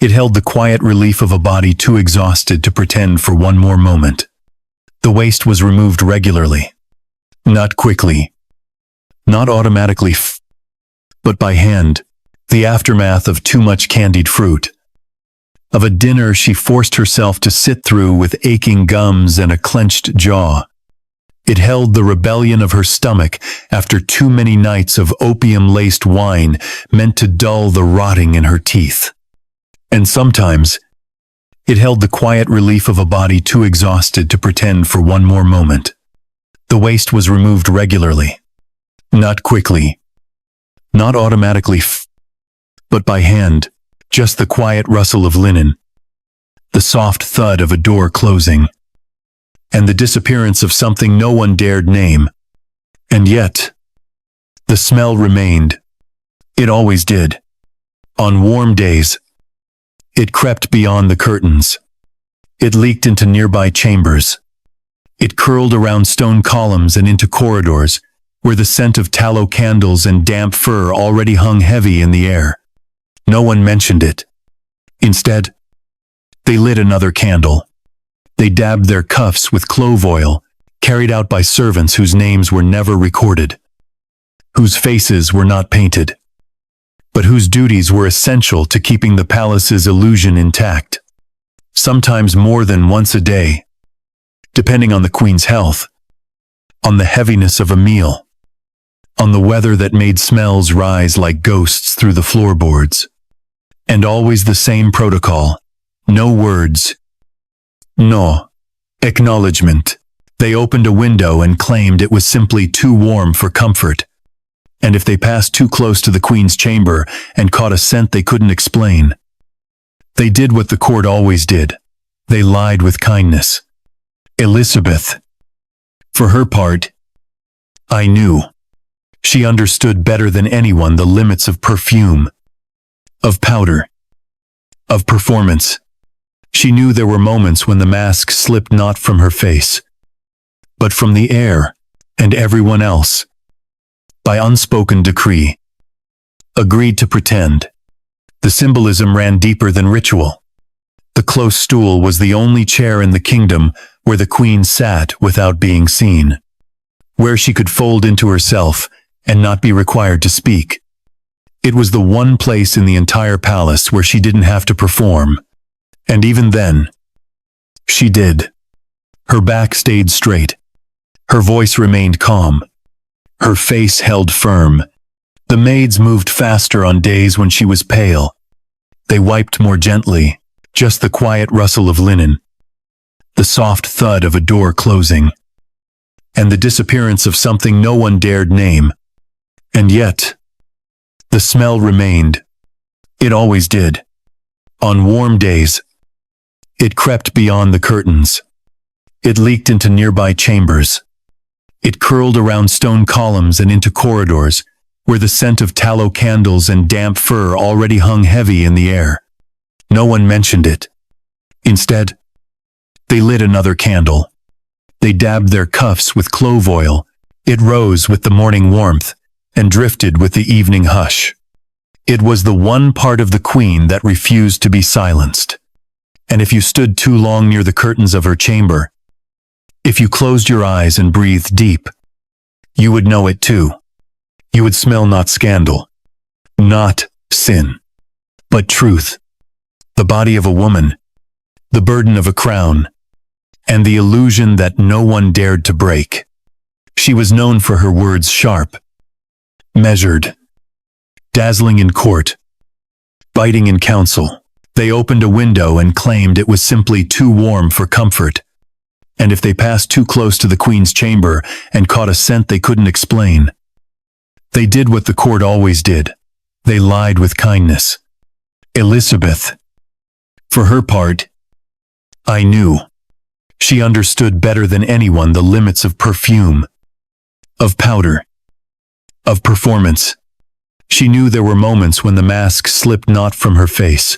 Speaker 2: it held the quiet relief of a body too exhausted to pretend for one more moment. The waste was removed regularly, not quickly, not automatically, but by hand, the aftermath of too much candied fruit, of a dinner she forced herself to sit through with aching gums and a clenched jaw. It held the rebellion of her stomach after too many nights of opium-laced wine meant to dull the rotting in her teeth. And sometimes, it held the quiet relief of a body too exhausted to pretend for one more moment. The waste was removed regularly, not quickly, not automatically, but by hand, just the quiet rustle of linen, the soft thud of a door closing, and the disappearance of something no one dared name. And yet, the smell remained. It always did. On warm days, it crept beyond the curtains. It leaked into nearby chambers. It curled around stone columns and into corridors, where the scent of tallow candles and damp fur already hung heavy in the air. No one mentioned it. Instead, they lit another candle. They dabbed their cuffs with clove oil, carried out by servants whose names were never recorded, whose faces were not painted, but whose duties were essential to keeping the palace's illusion intact. Sometimes more than once a day, depending on the queen's health, on the heaviness of a meal, on the weather that made smells rise like ghosts through the floorboards. And always the same protocol. No words. No acknowledgement. They opened a window and claimed it was simply too warm for comfort. And if they passed too close to the queen's chamber and caught a scent they couldn't explain, they did what the court always did. They lied with kindness. Elizabeth, for her part, I knew. She understood better than anyone the limits of perfume, of powder, of performance. She knew there were moments when the mask slipped not from her face, but from the air and everyone else. By unspoken decree, agreed to pretend. The symbolism ran deeper than ritual. The close stool was the only chair in the kingdom where the queen sat without being seen, where she could fold into herself and not be required to speak. It was the one place in the entire palace where she didn't have to perform. And even then, she did. Her back stayed straight. Her voice remained calm. Her face held firm. The maids moved faster on days when she was pale. They wiped more gently, just the quiet rustle of linen, the soft thud of a door closing, and the disappearance of something no one dared name. And yet, the smell remained. It always did. On warm days, it crept beyond the curtains. It leaked into nearby chambers. It curled around stone columns and into corridors, where the scent of tallow candles and damp fur already hung heavy in the air. No one mentioned it. Instead, they lit another candle. They dabbed their cuffs with clove oil. It rose with the morning warmth and drifted with the evening hush. It was the one part of the queen that refused to be silenced. And if you stood too long near the curtains of her chamber, if you closed your eyes and breathed deep, you would know it too. You would smell not scandal, not sin, but truth, the body of a woman, the burden of a crown, and the illusion that no one dared to break. She was known for her words sharp, measured, dazzling in court, biting in council. They opened a window and claimed it was simply too warm for comfort. And if they passed too close to the queen's chamber and caught a scent they couldn't explain, they did what the court always did. They lied with kindness. Elizabeth, for her part, I knew. She understood better than anyone the limits of perfume, of powder, of performance. She knew there were moments when the mask slipped not from her face,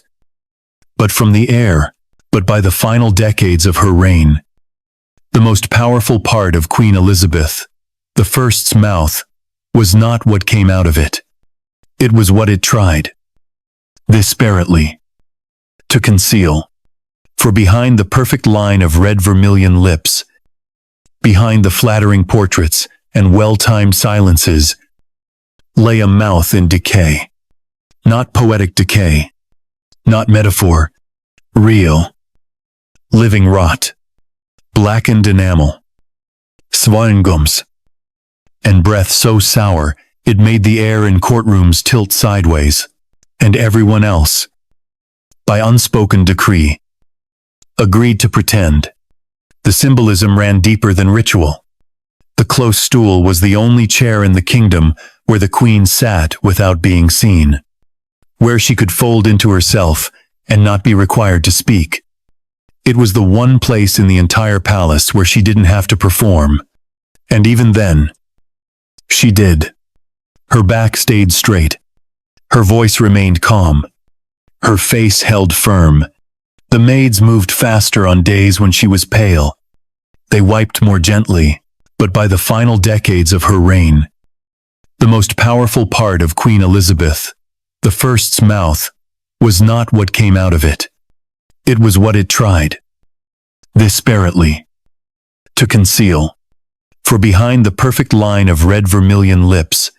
Speaker 2: but from the air. But by the final decades of her reign, the most powerful part of Queen Elizabeth, the First's mouth, was not what came out of it. It was what it tried, desperately, to conceal. For behind the perfect line of red vermilion lips, behind the flattering portraits and well-timed silences, lay a mouth in decay. Not poetic decay, not metaphor, real, living rot, blackened enamel, swangums, and breath so sour it made the air in courtrooms tilt sideways, and everyone else, by unspoken decree, agreed to pretend. The symbolism ran deeper than ritual. The close stool was the only chair in the kingdom where the queen sat without being seen, where she could fold into herself and not be required to speak. It was the one place in the entire palace where she didn't have to perform. And even then, she did. Her back stayed straight. Her voice remained calm. Her face held firm. The maids moved faster on days when she was pale. They wiped more gently, but by the final decades of her reign. The most powerful part of Queen Elizabeth, the First's mouth, was not what came out of it. It was what it tried, desperately, to conceal. For behind the perfect line of red vermilion lips,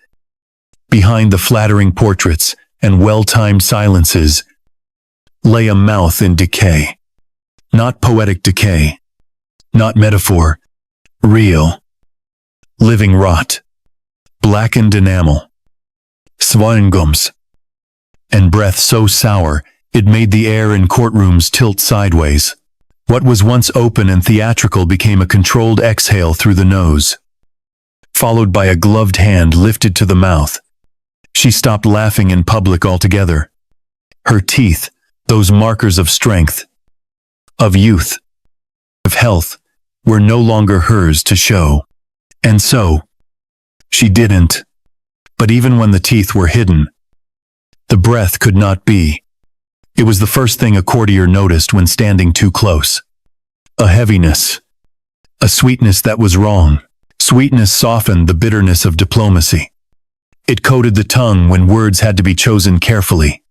Speaker 2: behind the flattering portraits and well-timed silences, lay a mouth in decay. Not poetic decay, not metaphor, real, living rot, blackened enamel, swangums, and breath so sour it made the air in courtrooms tilt sideways. What was once open and theatrical became a controlled exhale through the nose, followed by a gloved hand lifted to the mouth. She stopped laughing in public altogether. Her teeth, those markers of strength, of youth, of health, were no longer hers to show. And so, she didn't. But even when the teeth were hidden, the breath could not be. It was the first thing a courtier noticed when standing too close. A heaviness. A sweetness that was wrong. Sweetness softened the bitterness of diplomacy. It coated the tongue when words had to be chosen carefully.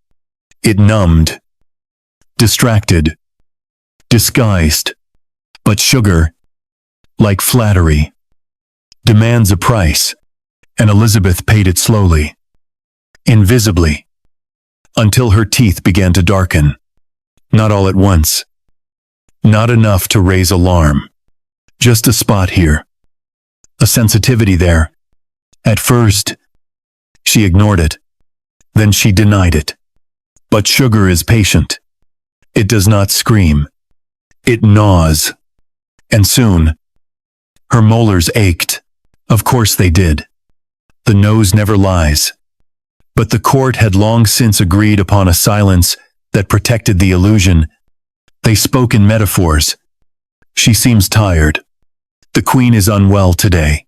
Speaker 2: It numbed, distracted, disguised. But sugar, like flattery, demands a price, and Elizabeth paid it slowly, invisibly, until her teeth began to darken. Not all at once. Not enough to raise alarm. Just a spot here. A sensitivity there. At first, she ignored it. Then she denied it. But sugar is patient. It does not scream. It gnaws. And soon, her molars ached. Of course they did. The nose never lies. But the court had long since agreed upon a silence that protected the illusion. They spoke in metaphors. She seems tired. The queen is unwell today.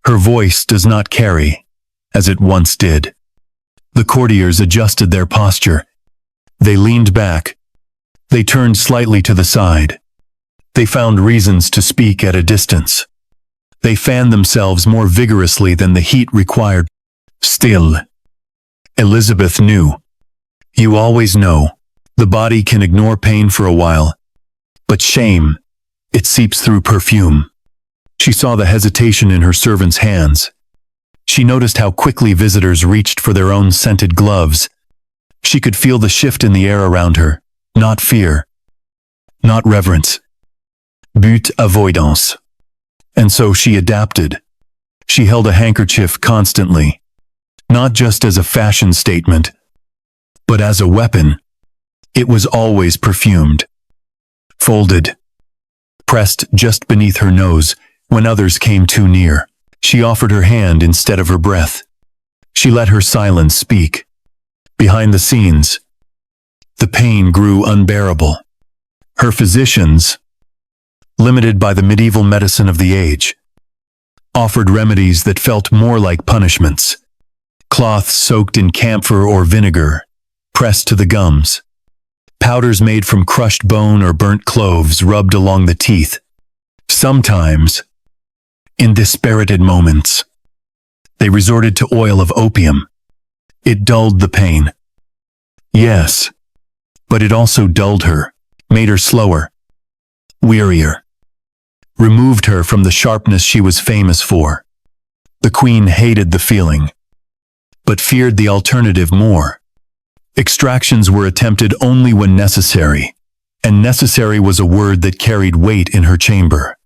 Speaker 2: Her voice does not carry, as it once did. The courtiers adjusted their posture. They leaned back. They turned slightly to the side. They found reasons to speak at a distance. They fanned themselves more vigorously than the heat required. Still, Elizabeth knew. You always know. The body can ignore pain for a while. But shame, it seeps through perfume. She saw the hesitation in her servant's hands. She noticed how quickly visitors reached for their own scented gloves. She could feel the shift in the air around her. Not fear. Not reverence. But avoidance. And so she adapted. She held a handkerchief constantly. Not just as a fashion statement, but as a weapon. It was always perfumed. Folded. Pressed just beneath her nose when others came too near. She offered her hand instead of her breath. She let her silence speak. Behind the scenes, the pain grew unbearable. Her physicians, limited by the medieval medicine of the age, offered remedies that felt more like punishments. Cloths soaked in camphor or vinegar, pressed to the gums. Powders made from crushed bone or burnt cloves rubbed along the teeth. Sometimes, in dispirited moments, they resorted to oil of opium. It dulled the pain. Yes, but it also dulled her, made her slower, wearier, removed her from the sharpness she was famous for. The queen hated the feeling, but feared the alternative more. Extractions were attempted only when necessary, and necessary was a word that carried weight in her chamber.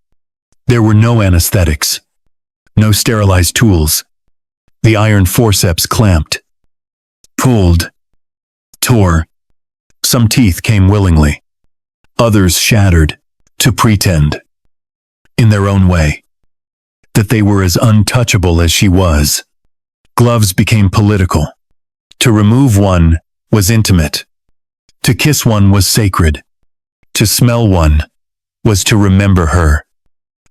Speaker 2: There were no anesthetics, no sterilized tools. The iron forceps clamped, pulled, tore. Some teeth came willingly. Others shattered, to pretend, in their own way, that they were as untouchable as she was. Gloves became political. To remove one was intimate. To kiss one was sacred. To smell one was to remember her.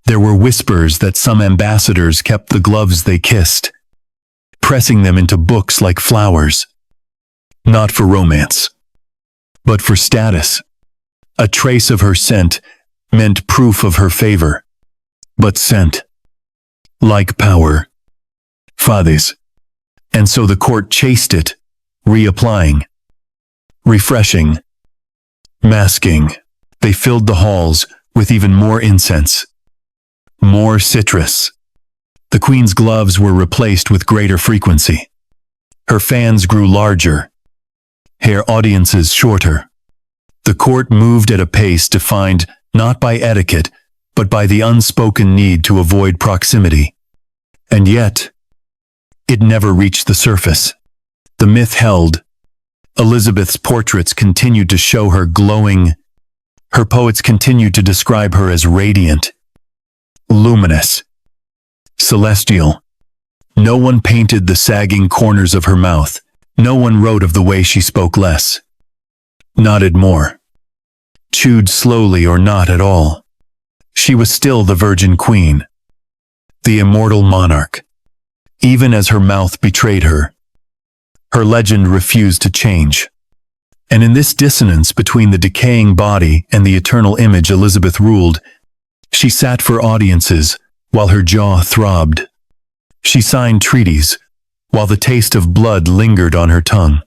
Speaker 2: There were whispers that some ambassadors kept the gloves they kissed, pressing them into books like flowers. Not for romance, but for status. A trace of her scent meant proof of her favor. But scent, like power. Fathers. And so the court chased it, reapplying, refreshing, masking. They filled the halls with even more incense, more citrus. The queen's gloves were replaced with greater frequency. Her fans grew larger, her audiences shorter. The court moved at a pace defined not by etiquette, but by the unspoken need to avoid proximity. And yet, it never reached the surface. The myth held. Elizabeth's portraits continued to show her glowing. Her poets continued to describe her as radiant, luminous, celestial. No one painted the sagging corners of her mouth. No one wrote of the way she spoke less, nodded more, chewed slowly or not at all. She was still the Virgin Queen, the immortal monarch. Even as her mouth betrayed her, her legend refused to change. And in this dissonance between the decaying body and the eternal image Elizabeth ruled, she sat for audiences while her jaw throbbed. She signed treaties while the taste of blood lingered on her tongue.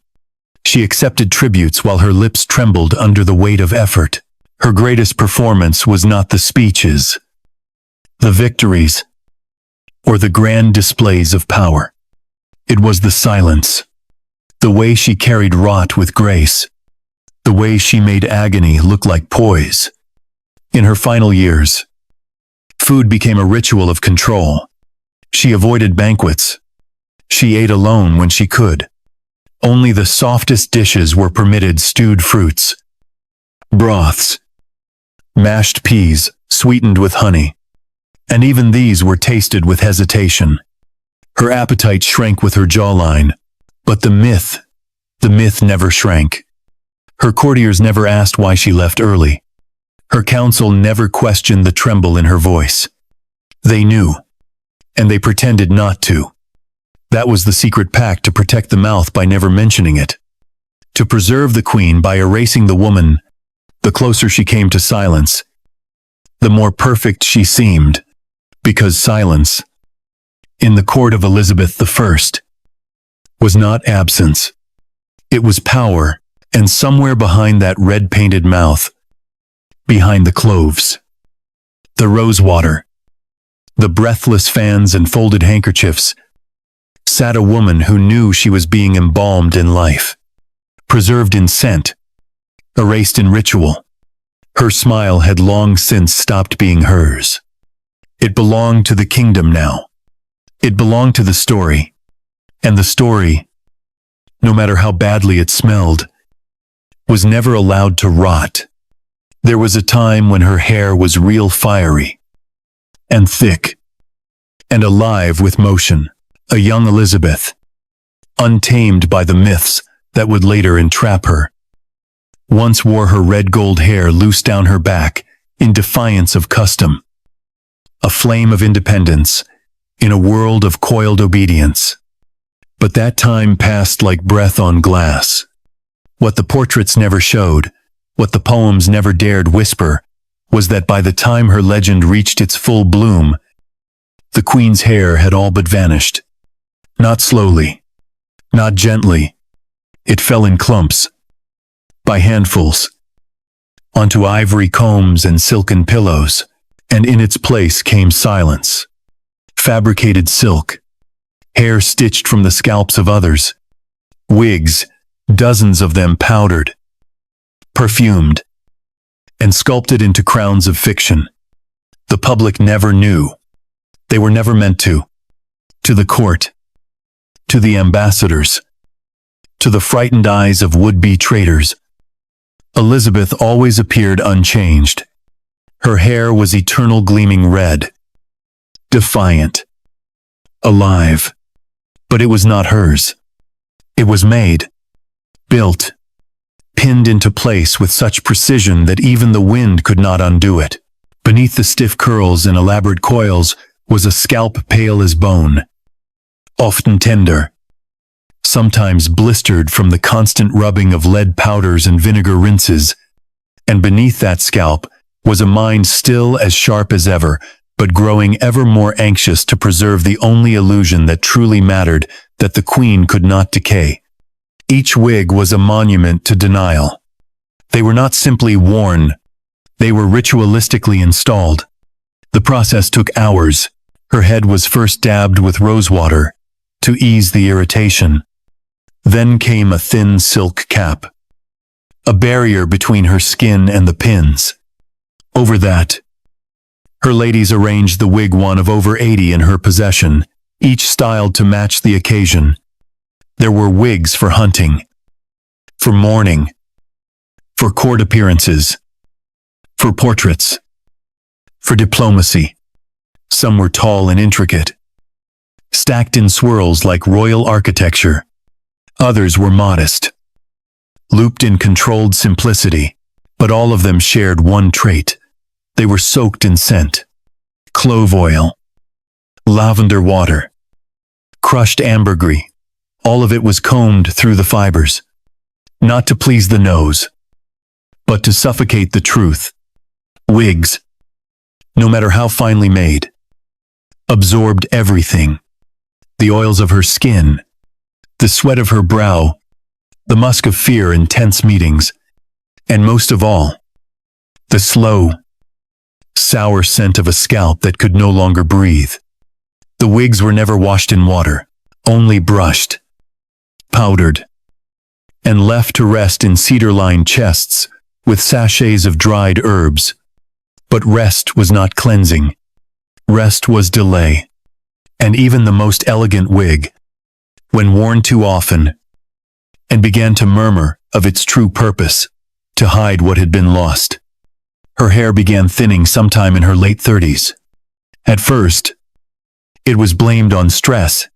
Speaker 2: She accepted tributes while her lips trembled under the weight of effort. Her greatest performance was not the speeches, the victories, or the grand displays of power. It was the silence, the way she carried rot with grace, the way she made agony look like poise. In her final years, food became a ritual of control. She avoided banquets. She ate alone when she could. Only the softest dishes were permitted: stewed fruits, broths, mashed peas, sweetened with honey. And even these were tasted with hesitation. Her appetite shrank with her jawline, but the myth never shrank. Her courtiers never asked why she left early. Her council never questioned the tremble in her voice. They knew, and they pretended not to. That was the secret pact to protect the mouth by never mentioning it. To preserve the queen by erasing the woman. The closer she came to silence, the more perfect she seemed. Because silence, in the court of Elizabeth I, was not absence. It was power, and somewhere behind that red-painted mouth, behind the cloves, the rosewater, the breathless fans and folded handkerchiefs, sat a woman who knew she was being embalmed in life, preserved in scent, erased in ritual. Her smile had long since stopped being hers. It belonged to the kingdom now. It belonged to the story. And the story, no matter how badly it smelled, was never allowed to rot. There was a time when her hair was real fiery, and thick, and alive with motion. A young Elizabeth, untamed by the myths that would later entrap her, once wore her red gold hair loose down her back in defiance of custom. A flame of independence in a world of coiled obedience. But that time passed like breath on glass. What the portraits never showed, what the poems never dared whisper, was that by the time her legend reached its full bloom, the queen's hair had all but vanished. Not slowly, not gently. It fell in clumps, by handfuls, onto ivory combs and silken pillows, and in its place came silence. Fabricated silk, hair stitched from the scalps of others, wigs, dozens of them powdered, perfumed, and sculpted into crowns of fiction. The public never knew. They were never meant to. To the court, to the ambassadors, to the frightened eyes of would-be traitors, Elizabeth always appeared unchanged. Her hair was eternal gleaming red, defiant, alive. But it was not hers. It was made, built, pinned into place with such precision that even the wind could not undo it. Beneath the stiff curls and elaborate coils was a scalp pale as bone, often tender, sometimes blistered from the constant rubbing of lead powders and vinegar rinses, and beneath that scalp was a mind still as sharp as ever, but growing ever more anxious to preserve the only illusion that truly mattered, that the queen could not decay. Each wig was a monument to denial. They were not simply worn, they were ritualistically installed. The process took hours. Her head was first dabbed with rosewater to ease the irritation. Then came a thin silk cap, a barrier between her skin and the pins. Over that, her ladies arranged the wig, one of over 80 in her possession, each styled to match the occasion. There were wigs for hunting, for mourning, for court appearances, for portraits, for diplomacy. Some were tall and intricate, stacked in swirls like royal architecture. Others were modest, looped in controlled simplicity, but all of them shared one trait. They were soaked in scent, clove oil, lavender water, crushed ambergris. All of it was combed through the fibers, not to please the nose, but to suffocate the truth. Wigs, no matter how finely made, absorbed everything. The oils of her skin, the sweat of her brow, the musk of fear in tense meetings, and most of all, the slow, sour scent of a scalp that could no longer breathe. The wigs were never washed in water, only brushed, powdered, and left to rest in cedar-lined chests with sachets of dried herbs. But rest was not cleansing. Rest was delay. And even the most elegant wig, when worn too often, and began to murmur of its true purpose, to hide what had been lost. Her hair began thinning sometime in her late 30s. At first, it was blamed on stress,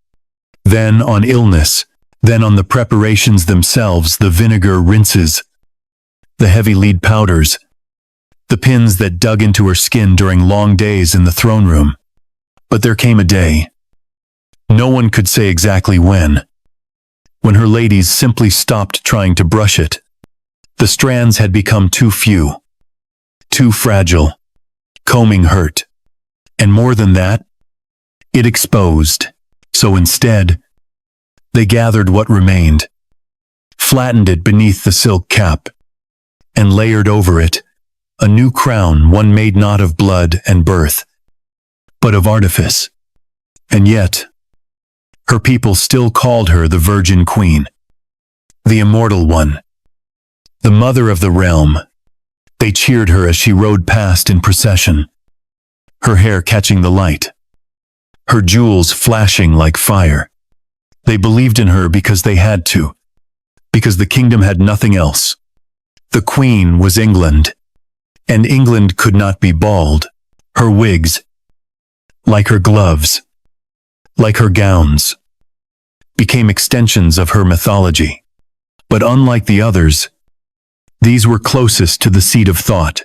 Speaker 2: then on illness, then on the preparations themselves, the vinegar rinses, the heavy lead powders, the pins that dug into her skin during long days in the throne room. But there came a day, no one could say exactly when her ladies simply stopped trying to brush it. The strands had become too few, too fragile. Combing hurt. And more than that, it exposed. So instead, they gathered what remained, flattened it beneath the silk cap, and layered over it a new crown, one made not of blood and birth, but of artifice. And yet, her people still called her the Virgin Queen, the Immortal One, the Mother of the Realm. They cheered her as she rode past in procession, her hair catching the light, her jewels flashing like fire. They believed in her because they had to, because the kingdom had nothing else. The Queen was England, and England could not be bald. Her wigs, like her gloves, like her gowns, became extensions of her mythology. But unlike the others, these were closest to the seat of thought.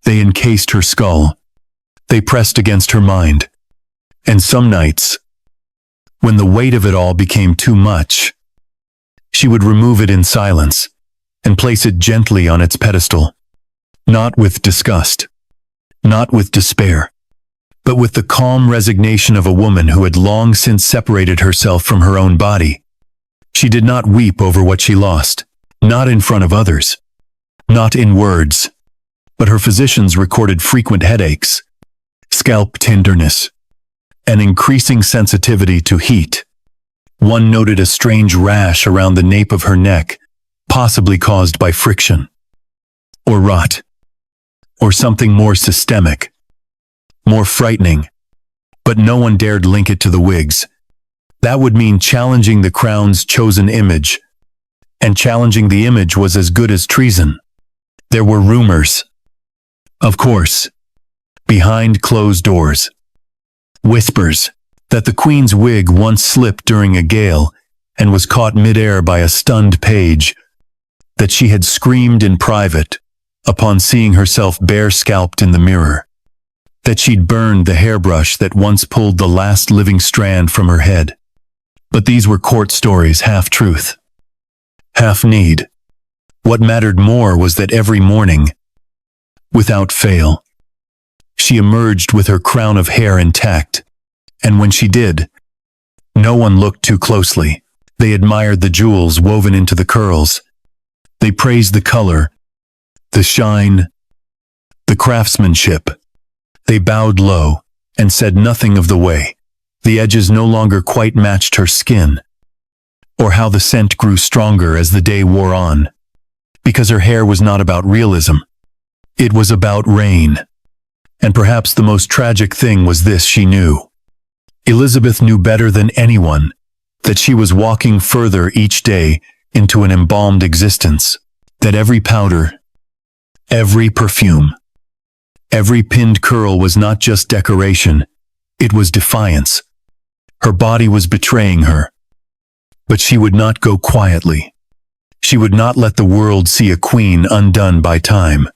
Speaker 2: They encased her skull. They pressed against her mind. And some nights, when the weight of it all became too much, she would remove it in silence and place it gently on its pedestal, not with disgust, not with despair, but with the calm resignation of a woman who had long since separated herself from her own body. She did not weep over what she lost, not in front of others, not in words, but her physicians recorded frequent headaches, scalp tenderness, an increasing sensitivity to heat. One noted a strange rash around the nape of her neck, possibly caused by friction, or rot, or something more systemic, more frightening. But no one dared link it to the wigs. That would mean challenging the crown's chosen image, and challenging the image was as good as treason. There were rumors, of course, behind closed doors. Whispers that the Queen's wig once slipped during a gale and was caught midair by a stunned page, that she had screamed in private upon seeing herself bare-scalped in the mirror, that she'd burned the hairbrush that once pulled the last living strand from her head. But these were court stories, half truth, half need. What mattered more was that every morning, without fail, she emerged with her crown of hair intact. And when she did, no one looked too closely. They admired the jewels woven into the curls. They praised the color, the shine, the craftsmanship. They bowed low and said nothing of the way the edges no longer quite matched her skin, or how the scent grew stronger as the day wore on. Because her hair was not about realism. It was about rain. And perhaps the most tragic thing was this: she knew. Elizabeth knew better than anyone that she was walking further each day into an embalmed existence, that every powder, every perfume, every pinned curl was not just decoration, it was defiance. Her body was betraying her. But she would not go quietly. She would not let the world see a queen undone by time.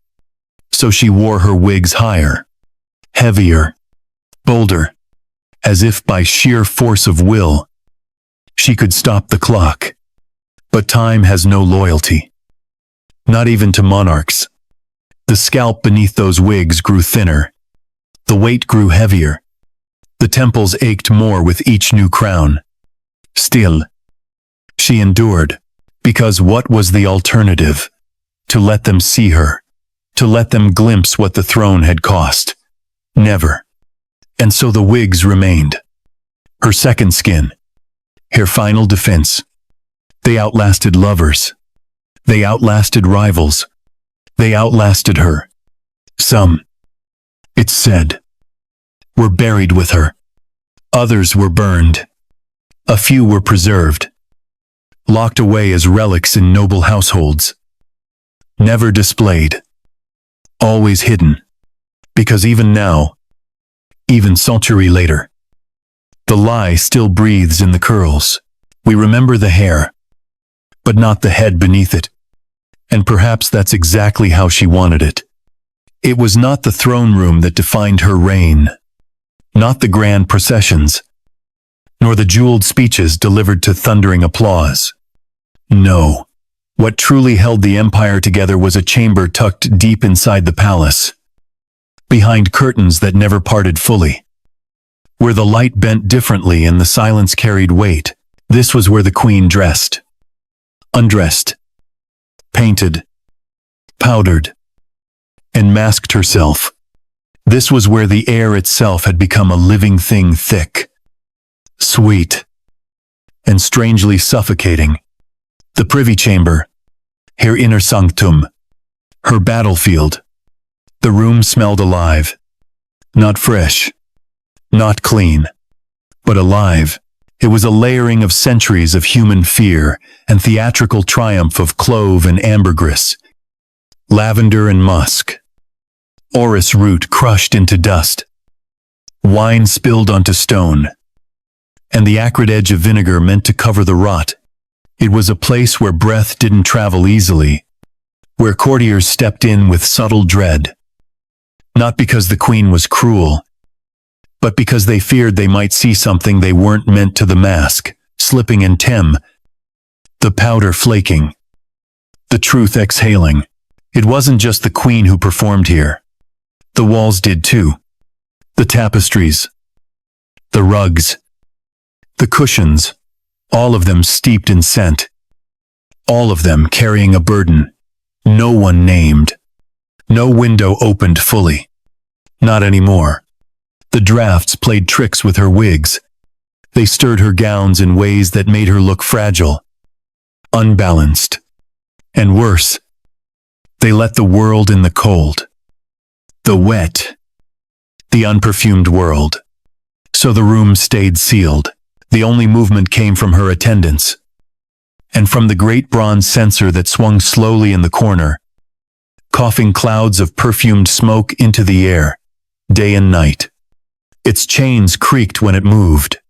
Speaker 2: So she wore her wigs higher, heavier, bolder, as if by sheer force of will, she could stop the clock. But time has no loyalty. Not even to monarchs. The scalp beneath those wigs grew thinner. The weight grew heavier. The temples ached more with each new crown. Still, she endured, because what was the alternative? To let them see her, to let them glimpse what the throne had cost. Never. And so the wigs remained. Her second skin. Her final defense. They outlasted lovers. They outlasted rivals. They outlasted her. Some, it's said, were buried with her. Others were burned. A few were preserved, locked away as relics in noble households. Never displayed. Always hidden. Because even now, even century later, the lie still breathes in the curls. We remember the hair, but not the head beneath it. And perhaps that's exactly how she wanted it. It was not the throne room that defined her reign, not the grand processions, nor the jeweled speeches delivered to thundering applause. No, what truly held the empire together was a chamber tucked deep inside the palace, behind curtains that never parted fully, where the light bent differently and the silence carried weight. This was where the queen dressed, undressed, painted, powdered, and masked herself. This was where the air itself had become a living thing, thick, sweet, and strangely suffocating. The privy chamber, her inner sanctum, her battlefield. The room smelled alive. Not fresh, not clean, but alive. It was a layering of centuries of human fear and theatrical triumph of clove and ambergris, lavender and musk, orris root crushed into dust, wine spilled onto stone, and the acrid edge of vinegar meant to cover the rot. It was a place where breath didn't travel easily, where courtiers stepped in with subtle dread, not because the queen was cruel, but because they feared they might see something they weren't meant to: the mask slipping and the powder flaking, the truth exhaling. It wasn't just the queen who performed here. The walls did too. The tapestries, the rugs, the cushions, all of them steeped in scent. All of them carrying a burden, no one named. No window opened fully. Not anymore. The drafts played tricks with her wigs. They stirred her gowns in ways that made her look fragile, unbalanced. And worse, they let the world in: the cold, the wet, the unperfumed world. So the room stayed sealed. The only movement came from her attendants, and from the great bronze censer that swung slowly in the corner, coughing clouds of perfumed smoke into the air, day and night. Its chains creaked when it moved.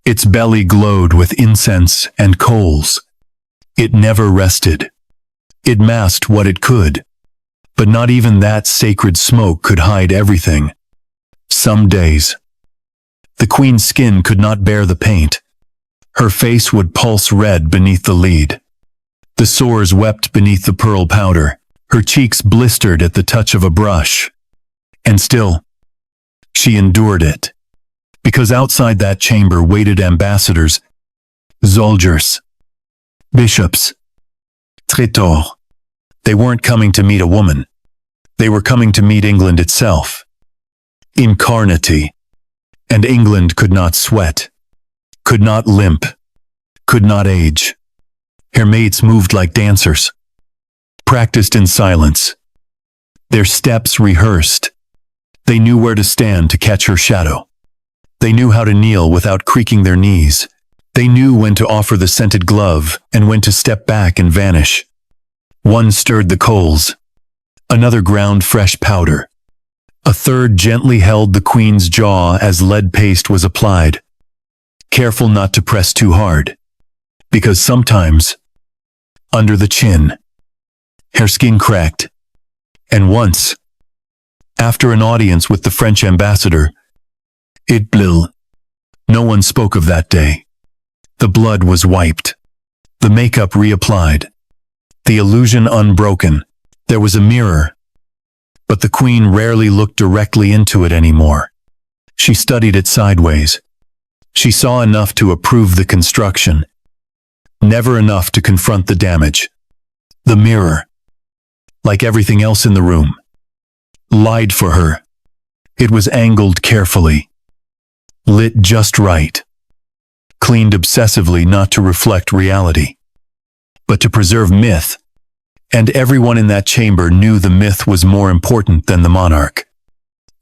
Speaker 2: Its belly glowed with incense and coals. It never rested. It masked what it could, but not even that sacred smoke could hide everything. Some days, the queen's skin could not bear the paint. Her face would pulse red beneath the lead. The sores wept beneath the pearl powder. Her cheeks blistered at the touch of a brush. And still, She endured it. Because outside that chamber waited ambassadors, soldiers, bishops, traitors. They weren't coming to meet a woman. They were coming to meet England itself. Incarnate. And England could not sweat, could not limp, could not age. Her mates moved like dancers, practiced in silence. Their steps rehearsed. They knew where to stand to catch her shadow. They knew how to kneel without creaking their knees. They knew when to offer the scented glove and when to step back and vanish. One stirred the coals. Another ground fresh powder. A third gently held the queen's jaw as lead paste was applied. Careful not to press too hard. Because sometimes, under the chin, her skin cracked. And once, after an audience with the French ambassador, it blew. No one spoke of that day. The blood was wiped. The makeup reapplied. The illusion unbroken. There was a mirror. But the queen rarely looked directly into it anymore. She studied it sideways. She saw enough to approve the construction. Never enough to confront the damage. The mirror, like everything else in the room, lied for her. It was angled carefully. Lit just right. Cleaned obsessively not to reflect reality, but to preserve myth. And everyone in that chamber knew the myth was more important than the monarch.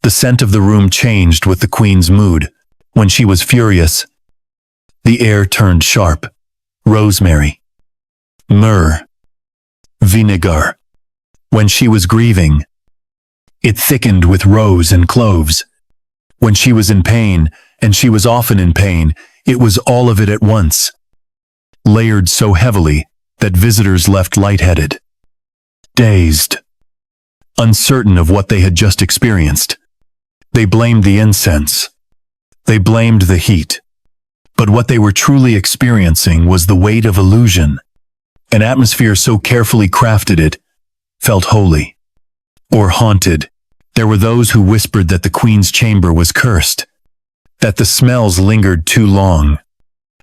Speaker 2: The scent of the room changed with the queen's mood. When she was furious, the air turned sharp. Rosemary, myrrh, vinegar. When she was grieving, it thickened with rose and cloves. When she was in pain, and she was often in pain, it was all of it at once, layered so heavily that visitors left lightheaded, dazed, uncertain of what they had just experienced. They blamed the incense. They blamed the heat. But what they were truly experiencing was the weight of illusion. An atmosphere so carefully crafted it felt holy or haunted. There were those who whispered that the queen's chamber was cursed, that the smells lingered too long,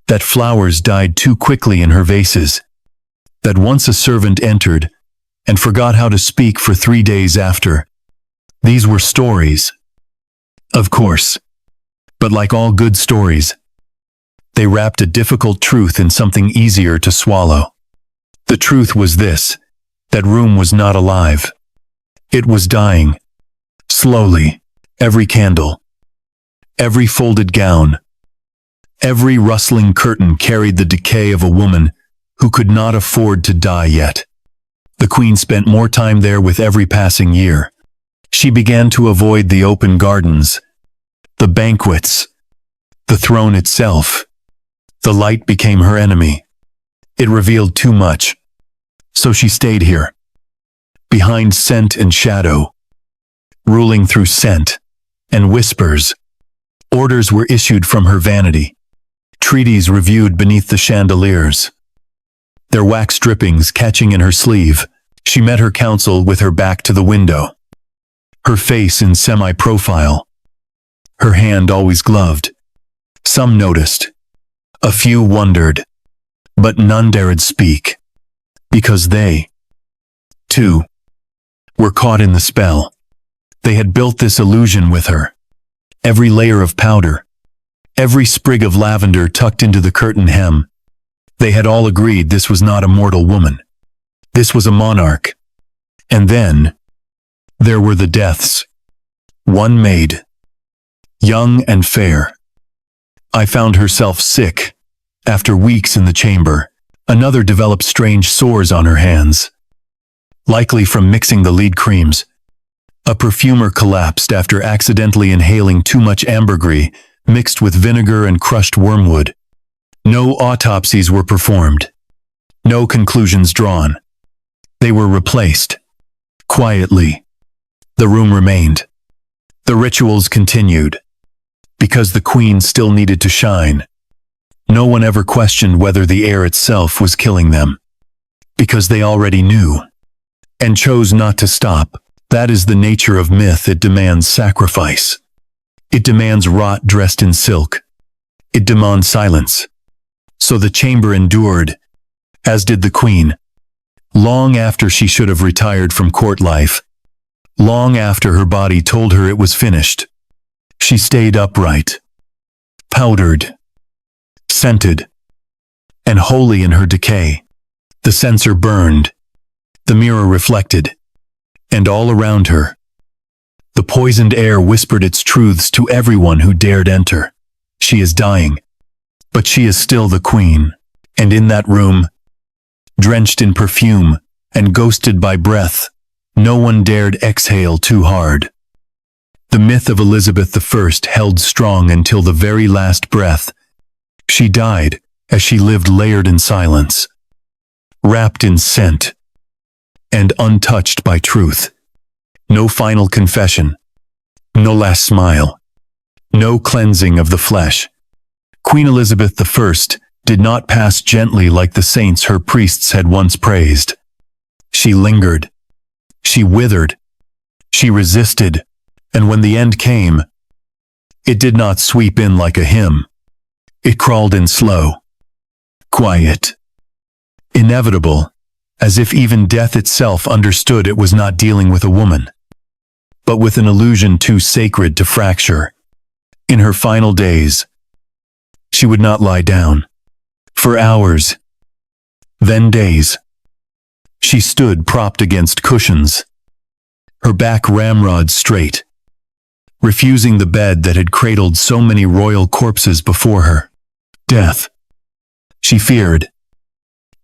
Speaker 2: that flowers died too quickly in her vases, that once a servant entered and forgot how to speak for 3 days after. These were stories, of course, but like all good stories, they wrapped a difficult truth in something easier to swallow. The truth was this: that room was not alive. It was dying. Slowly. Every candle, every folded gown, every rustling curtain carried the decay of a woman who could not afford to die yet. The queen spent more time there with every passing year. She began to avoid the open gardens, the banquets, the throne itself. The light became her enemy. It revealed too much. So she stayed here, behind scent and shadow, ruling through scent and whispers. Orders were issued from her vanity. Treaties reviewed beneath the chandeliers, their wax drippings catching in her sleeve. She met her counsel with her back to the window, her face in semi-profile, her hand always gloved. Some noticed. A few wondered, but none dared speak, because they, too, were caught in the spell. They had built this illusion with her. Every layer of powder, every sprig of lavender tucked into the curtain hem. They had all agreed this was not a mortal woman. This was a monarch. And then, there were the deaths. One maid, young and fair. I found herself sick. After weeks in the chamber, another developed strange sores on her hands, likely from mixing the lead creams. A perfumer collapsed after accidentally inhaling too much ambergris mixed with vinegar and crushed wormwood. No autopsies were performed. No conclusions drawn. They were replaced. Quietly. The room remained. The rituals continued. Because the queen still needed to shine. No one ever questioned whether the air itself was killing them. Because they already knew. And chose not to stop. That is the nature of myth. It demands sacrifice. It demands rot dressed in silk. It demands silence. So the chamber endured, as did the queen. Long after she should have retired from court life, long after her body told her it was finished, she stayed upright, powdered, scented, and holy in her decay. The censer burned, the mirror reflected, and all around her, the poisoned air whispered its truths to everyone who dared enter. She is dying, but she is still the queen, and in that room, drenched in perfume and ghosted by breath, no one dared exhale too hard. The myth of Elizabeth I held strong until the very last breath. She died as she lived layered in silence, wrapped in scent, and untouched by truth. No final confession, no last smile, no cleansing of the flesh. Queen Elizabeth I did not pass gently like the saints her priests had once praised. She lingered, she withered, she resisted, and when the end came, it did not sweep in like a hymn. It crawled in slow, quiet, inevitable, as if even death itself understood it was not dealing with a woman, but with an illusion too sacred to fracture. In her final days, she would not lie down. For hours, then days, she stood propped against cushions, her back ramrod straight, refusing the bed that had cradled so many royal corpses before her. Death, she feared,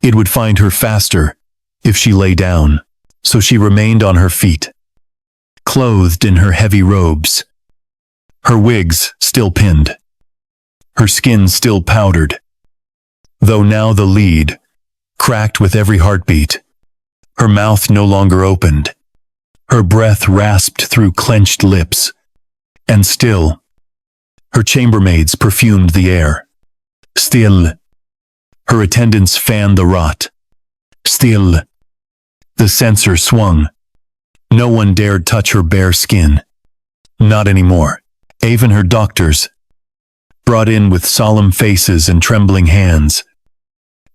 Speaker 2: it would find her faster if she lay down, so she remained on her feet, clothed in her heavy robes, her wigs still pinned, her skin still powdered, though now the lead cracked with every heartbeat. Her mouth no longer opened, her breath rasped through clenched lips, and still, her chambermaids perfumed the air. Still, her attendants fanned the rot. Still, the censer swung. No one dared touch her bare skin. Not anymore. Even her doctors, brought in with solemn faces and trembling hands,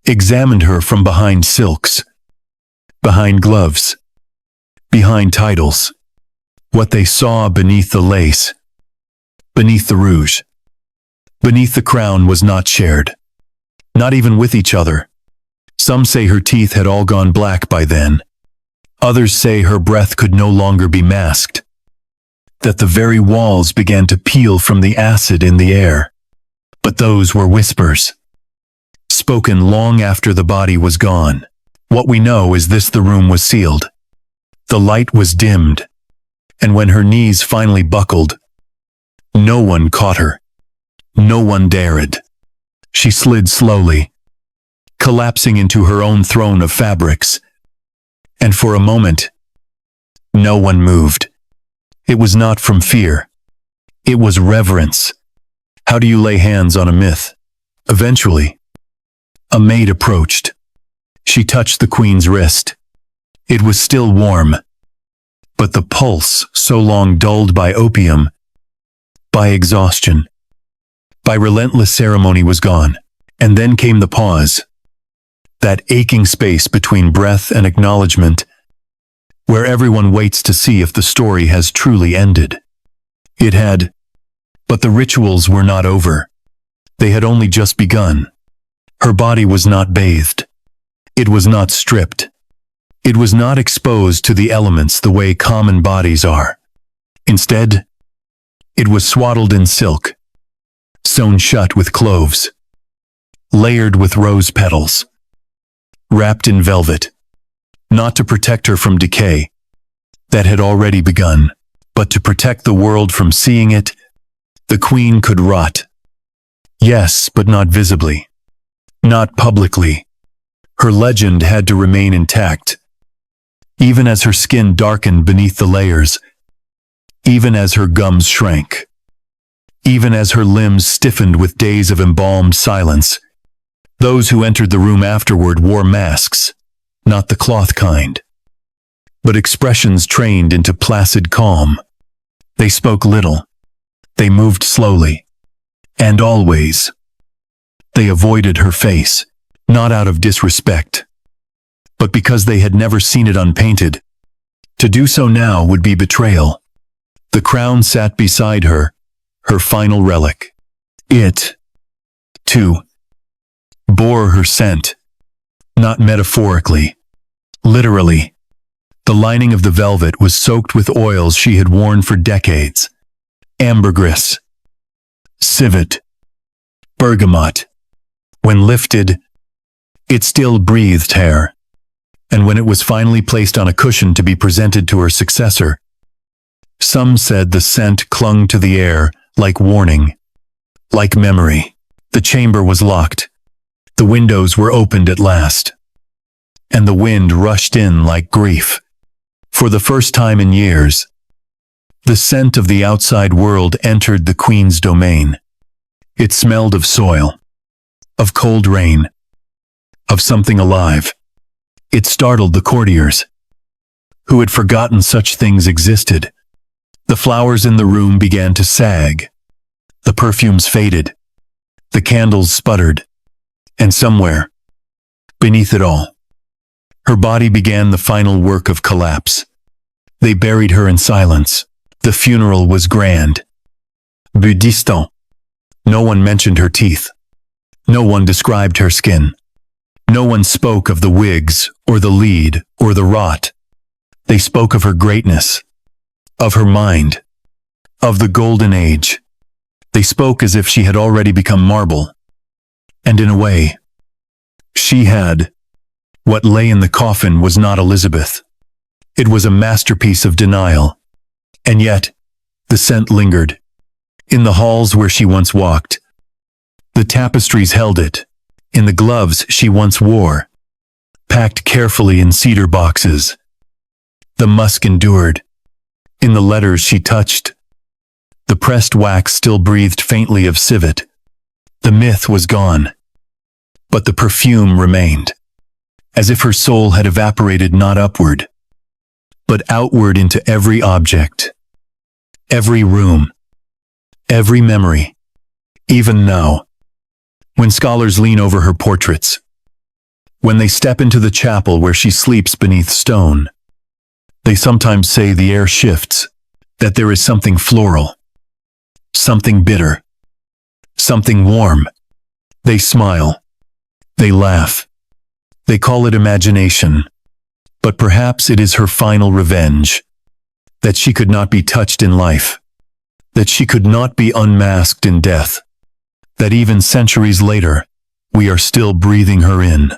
Speaker 2: examined her from behind silks, behind gloves, behind titles. What they saw beneath the lace, beneath the rouge, beneath the crown was not shared, not even with each other. Some say her teeth had all gone black by then. Others say her breath could no longer be masked, that the very walls began to peel from the acid in the air. But those were whispers, spoken long after the body was gone. What we know is this: the room was sealed. The light was dimmed, and when her knees finally buckled, no one caught her. No one dared. She slid slowly, collapsing into her own throne of fabrics. And for a moment, no one moved. It was not from fear. It was reverence. How do you lay hands on a myth? Eventually, a maid approached. She touched the queen's wrist. It was still warm, but the pulse, so long dulled by opium, by exhaustion, by relentless ceremony, was gone. And then came the pause, that aching space between breath and acknowledgement, where everyone waits to see if the story has truly ended. It had, but the rituals were not over. They had only just begun. Her body was not bathed. It was not stripped. It was not exposed to the elements the way common bodies are. Instead, it was swaddled in silk, sewn shut with cloves, layered with rose petals, wrapped in velvet, not to protect her from decay that had already begun, but to protect the world from seeing it. The queen could rot. Yes, but not visibly, not publicly. Her legend had to remain intact, even as her skin darkened beneath the layers, even as her gums shrank, even as her limbs stiffened with days of embalmed silence. Those who entered the room afterward wore masks, not the cloth kind, but expressions trained into placid calm. They spoke little. They moved slowly. And always. They avoided her face, not out of disrespect, but because they had never seen it unpainted. To do so now would be betrayal. The crown sat beside her, her final relic. It, too, bore her scent. Not metaphorically. Literally. The lining of the velvet was soaked with oils she had worn for decades. Ambergris, civet, bergamot. When lifted, it still breathed hair. And when it was finally placed on a cushion to be presented to her successor, some said the scent clung to the air like warning, like memory. The chamber was locked. The windows were opened at last. And the wind rushed in like grief. For the first time in years, the scent of the outside world entered the queen's domain. It smelled of soil, of cold rain, of something alive. It startled the courtiers, who had forgotten such things existed. The flowers in the room began to sag. The perfumes faded. The candles sputtered. And somewhere, beneath it all, her body began the final work of collapse. They buried her in silence. The funeral was grand, but distant. No one mentioned her teeth. No one described her skin. No one spoke of the wigs, or the lead, or the rot. They spoke of her greatness, of her mind, of the golden age. They spoke as if she had already become marble. And in a way, she had. What lay in the coffin was not Elizabeth. It was a masterpiece of denial. And yet, the scent lingered. In the halls where she once walked. The tapestries held it. In the gloves she once wore. Packed carefully in cedar boxes. The musk endured. In the letters she touched. The pressed wax still breathed faintly of civet. The myth was gone. But the perfume remained. As if her soul had evaporated not upward, but outward into every object. Every room, every memory, even now, when scholars lean over her portraits, when they step into the chapel where she sleeps beneath stone, they sometimes say the air shifts, that there is something floral, something bitter, something warm. They smile, they laugh, they call it imagination, but perhaps it is her final revenge. That she could not be touched in life, that she could not be unmasked in death, that even centuries later, we are still breathing her in.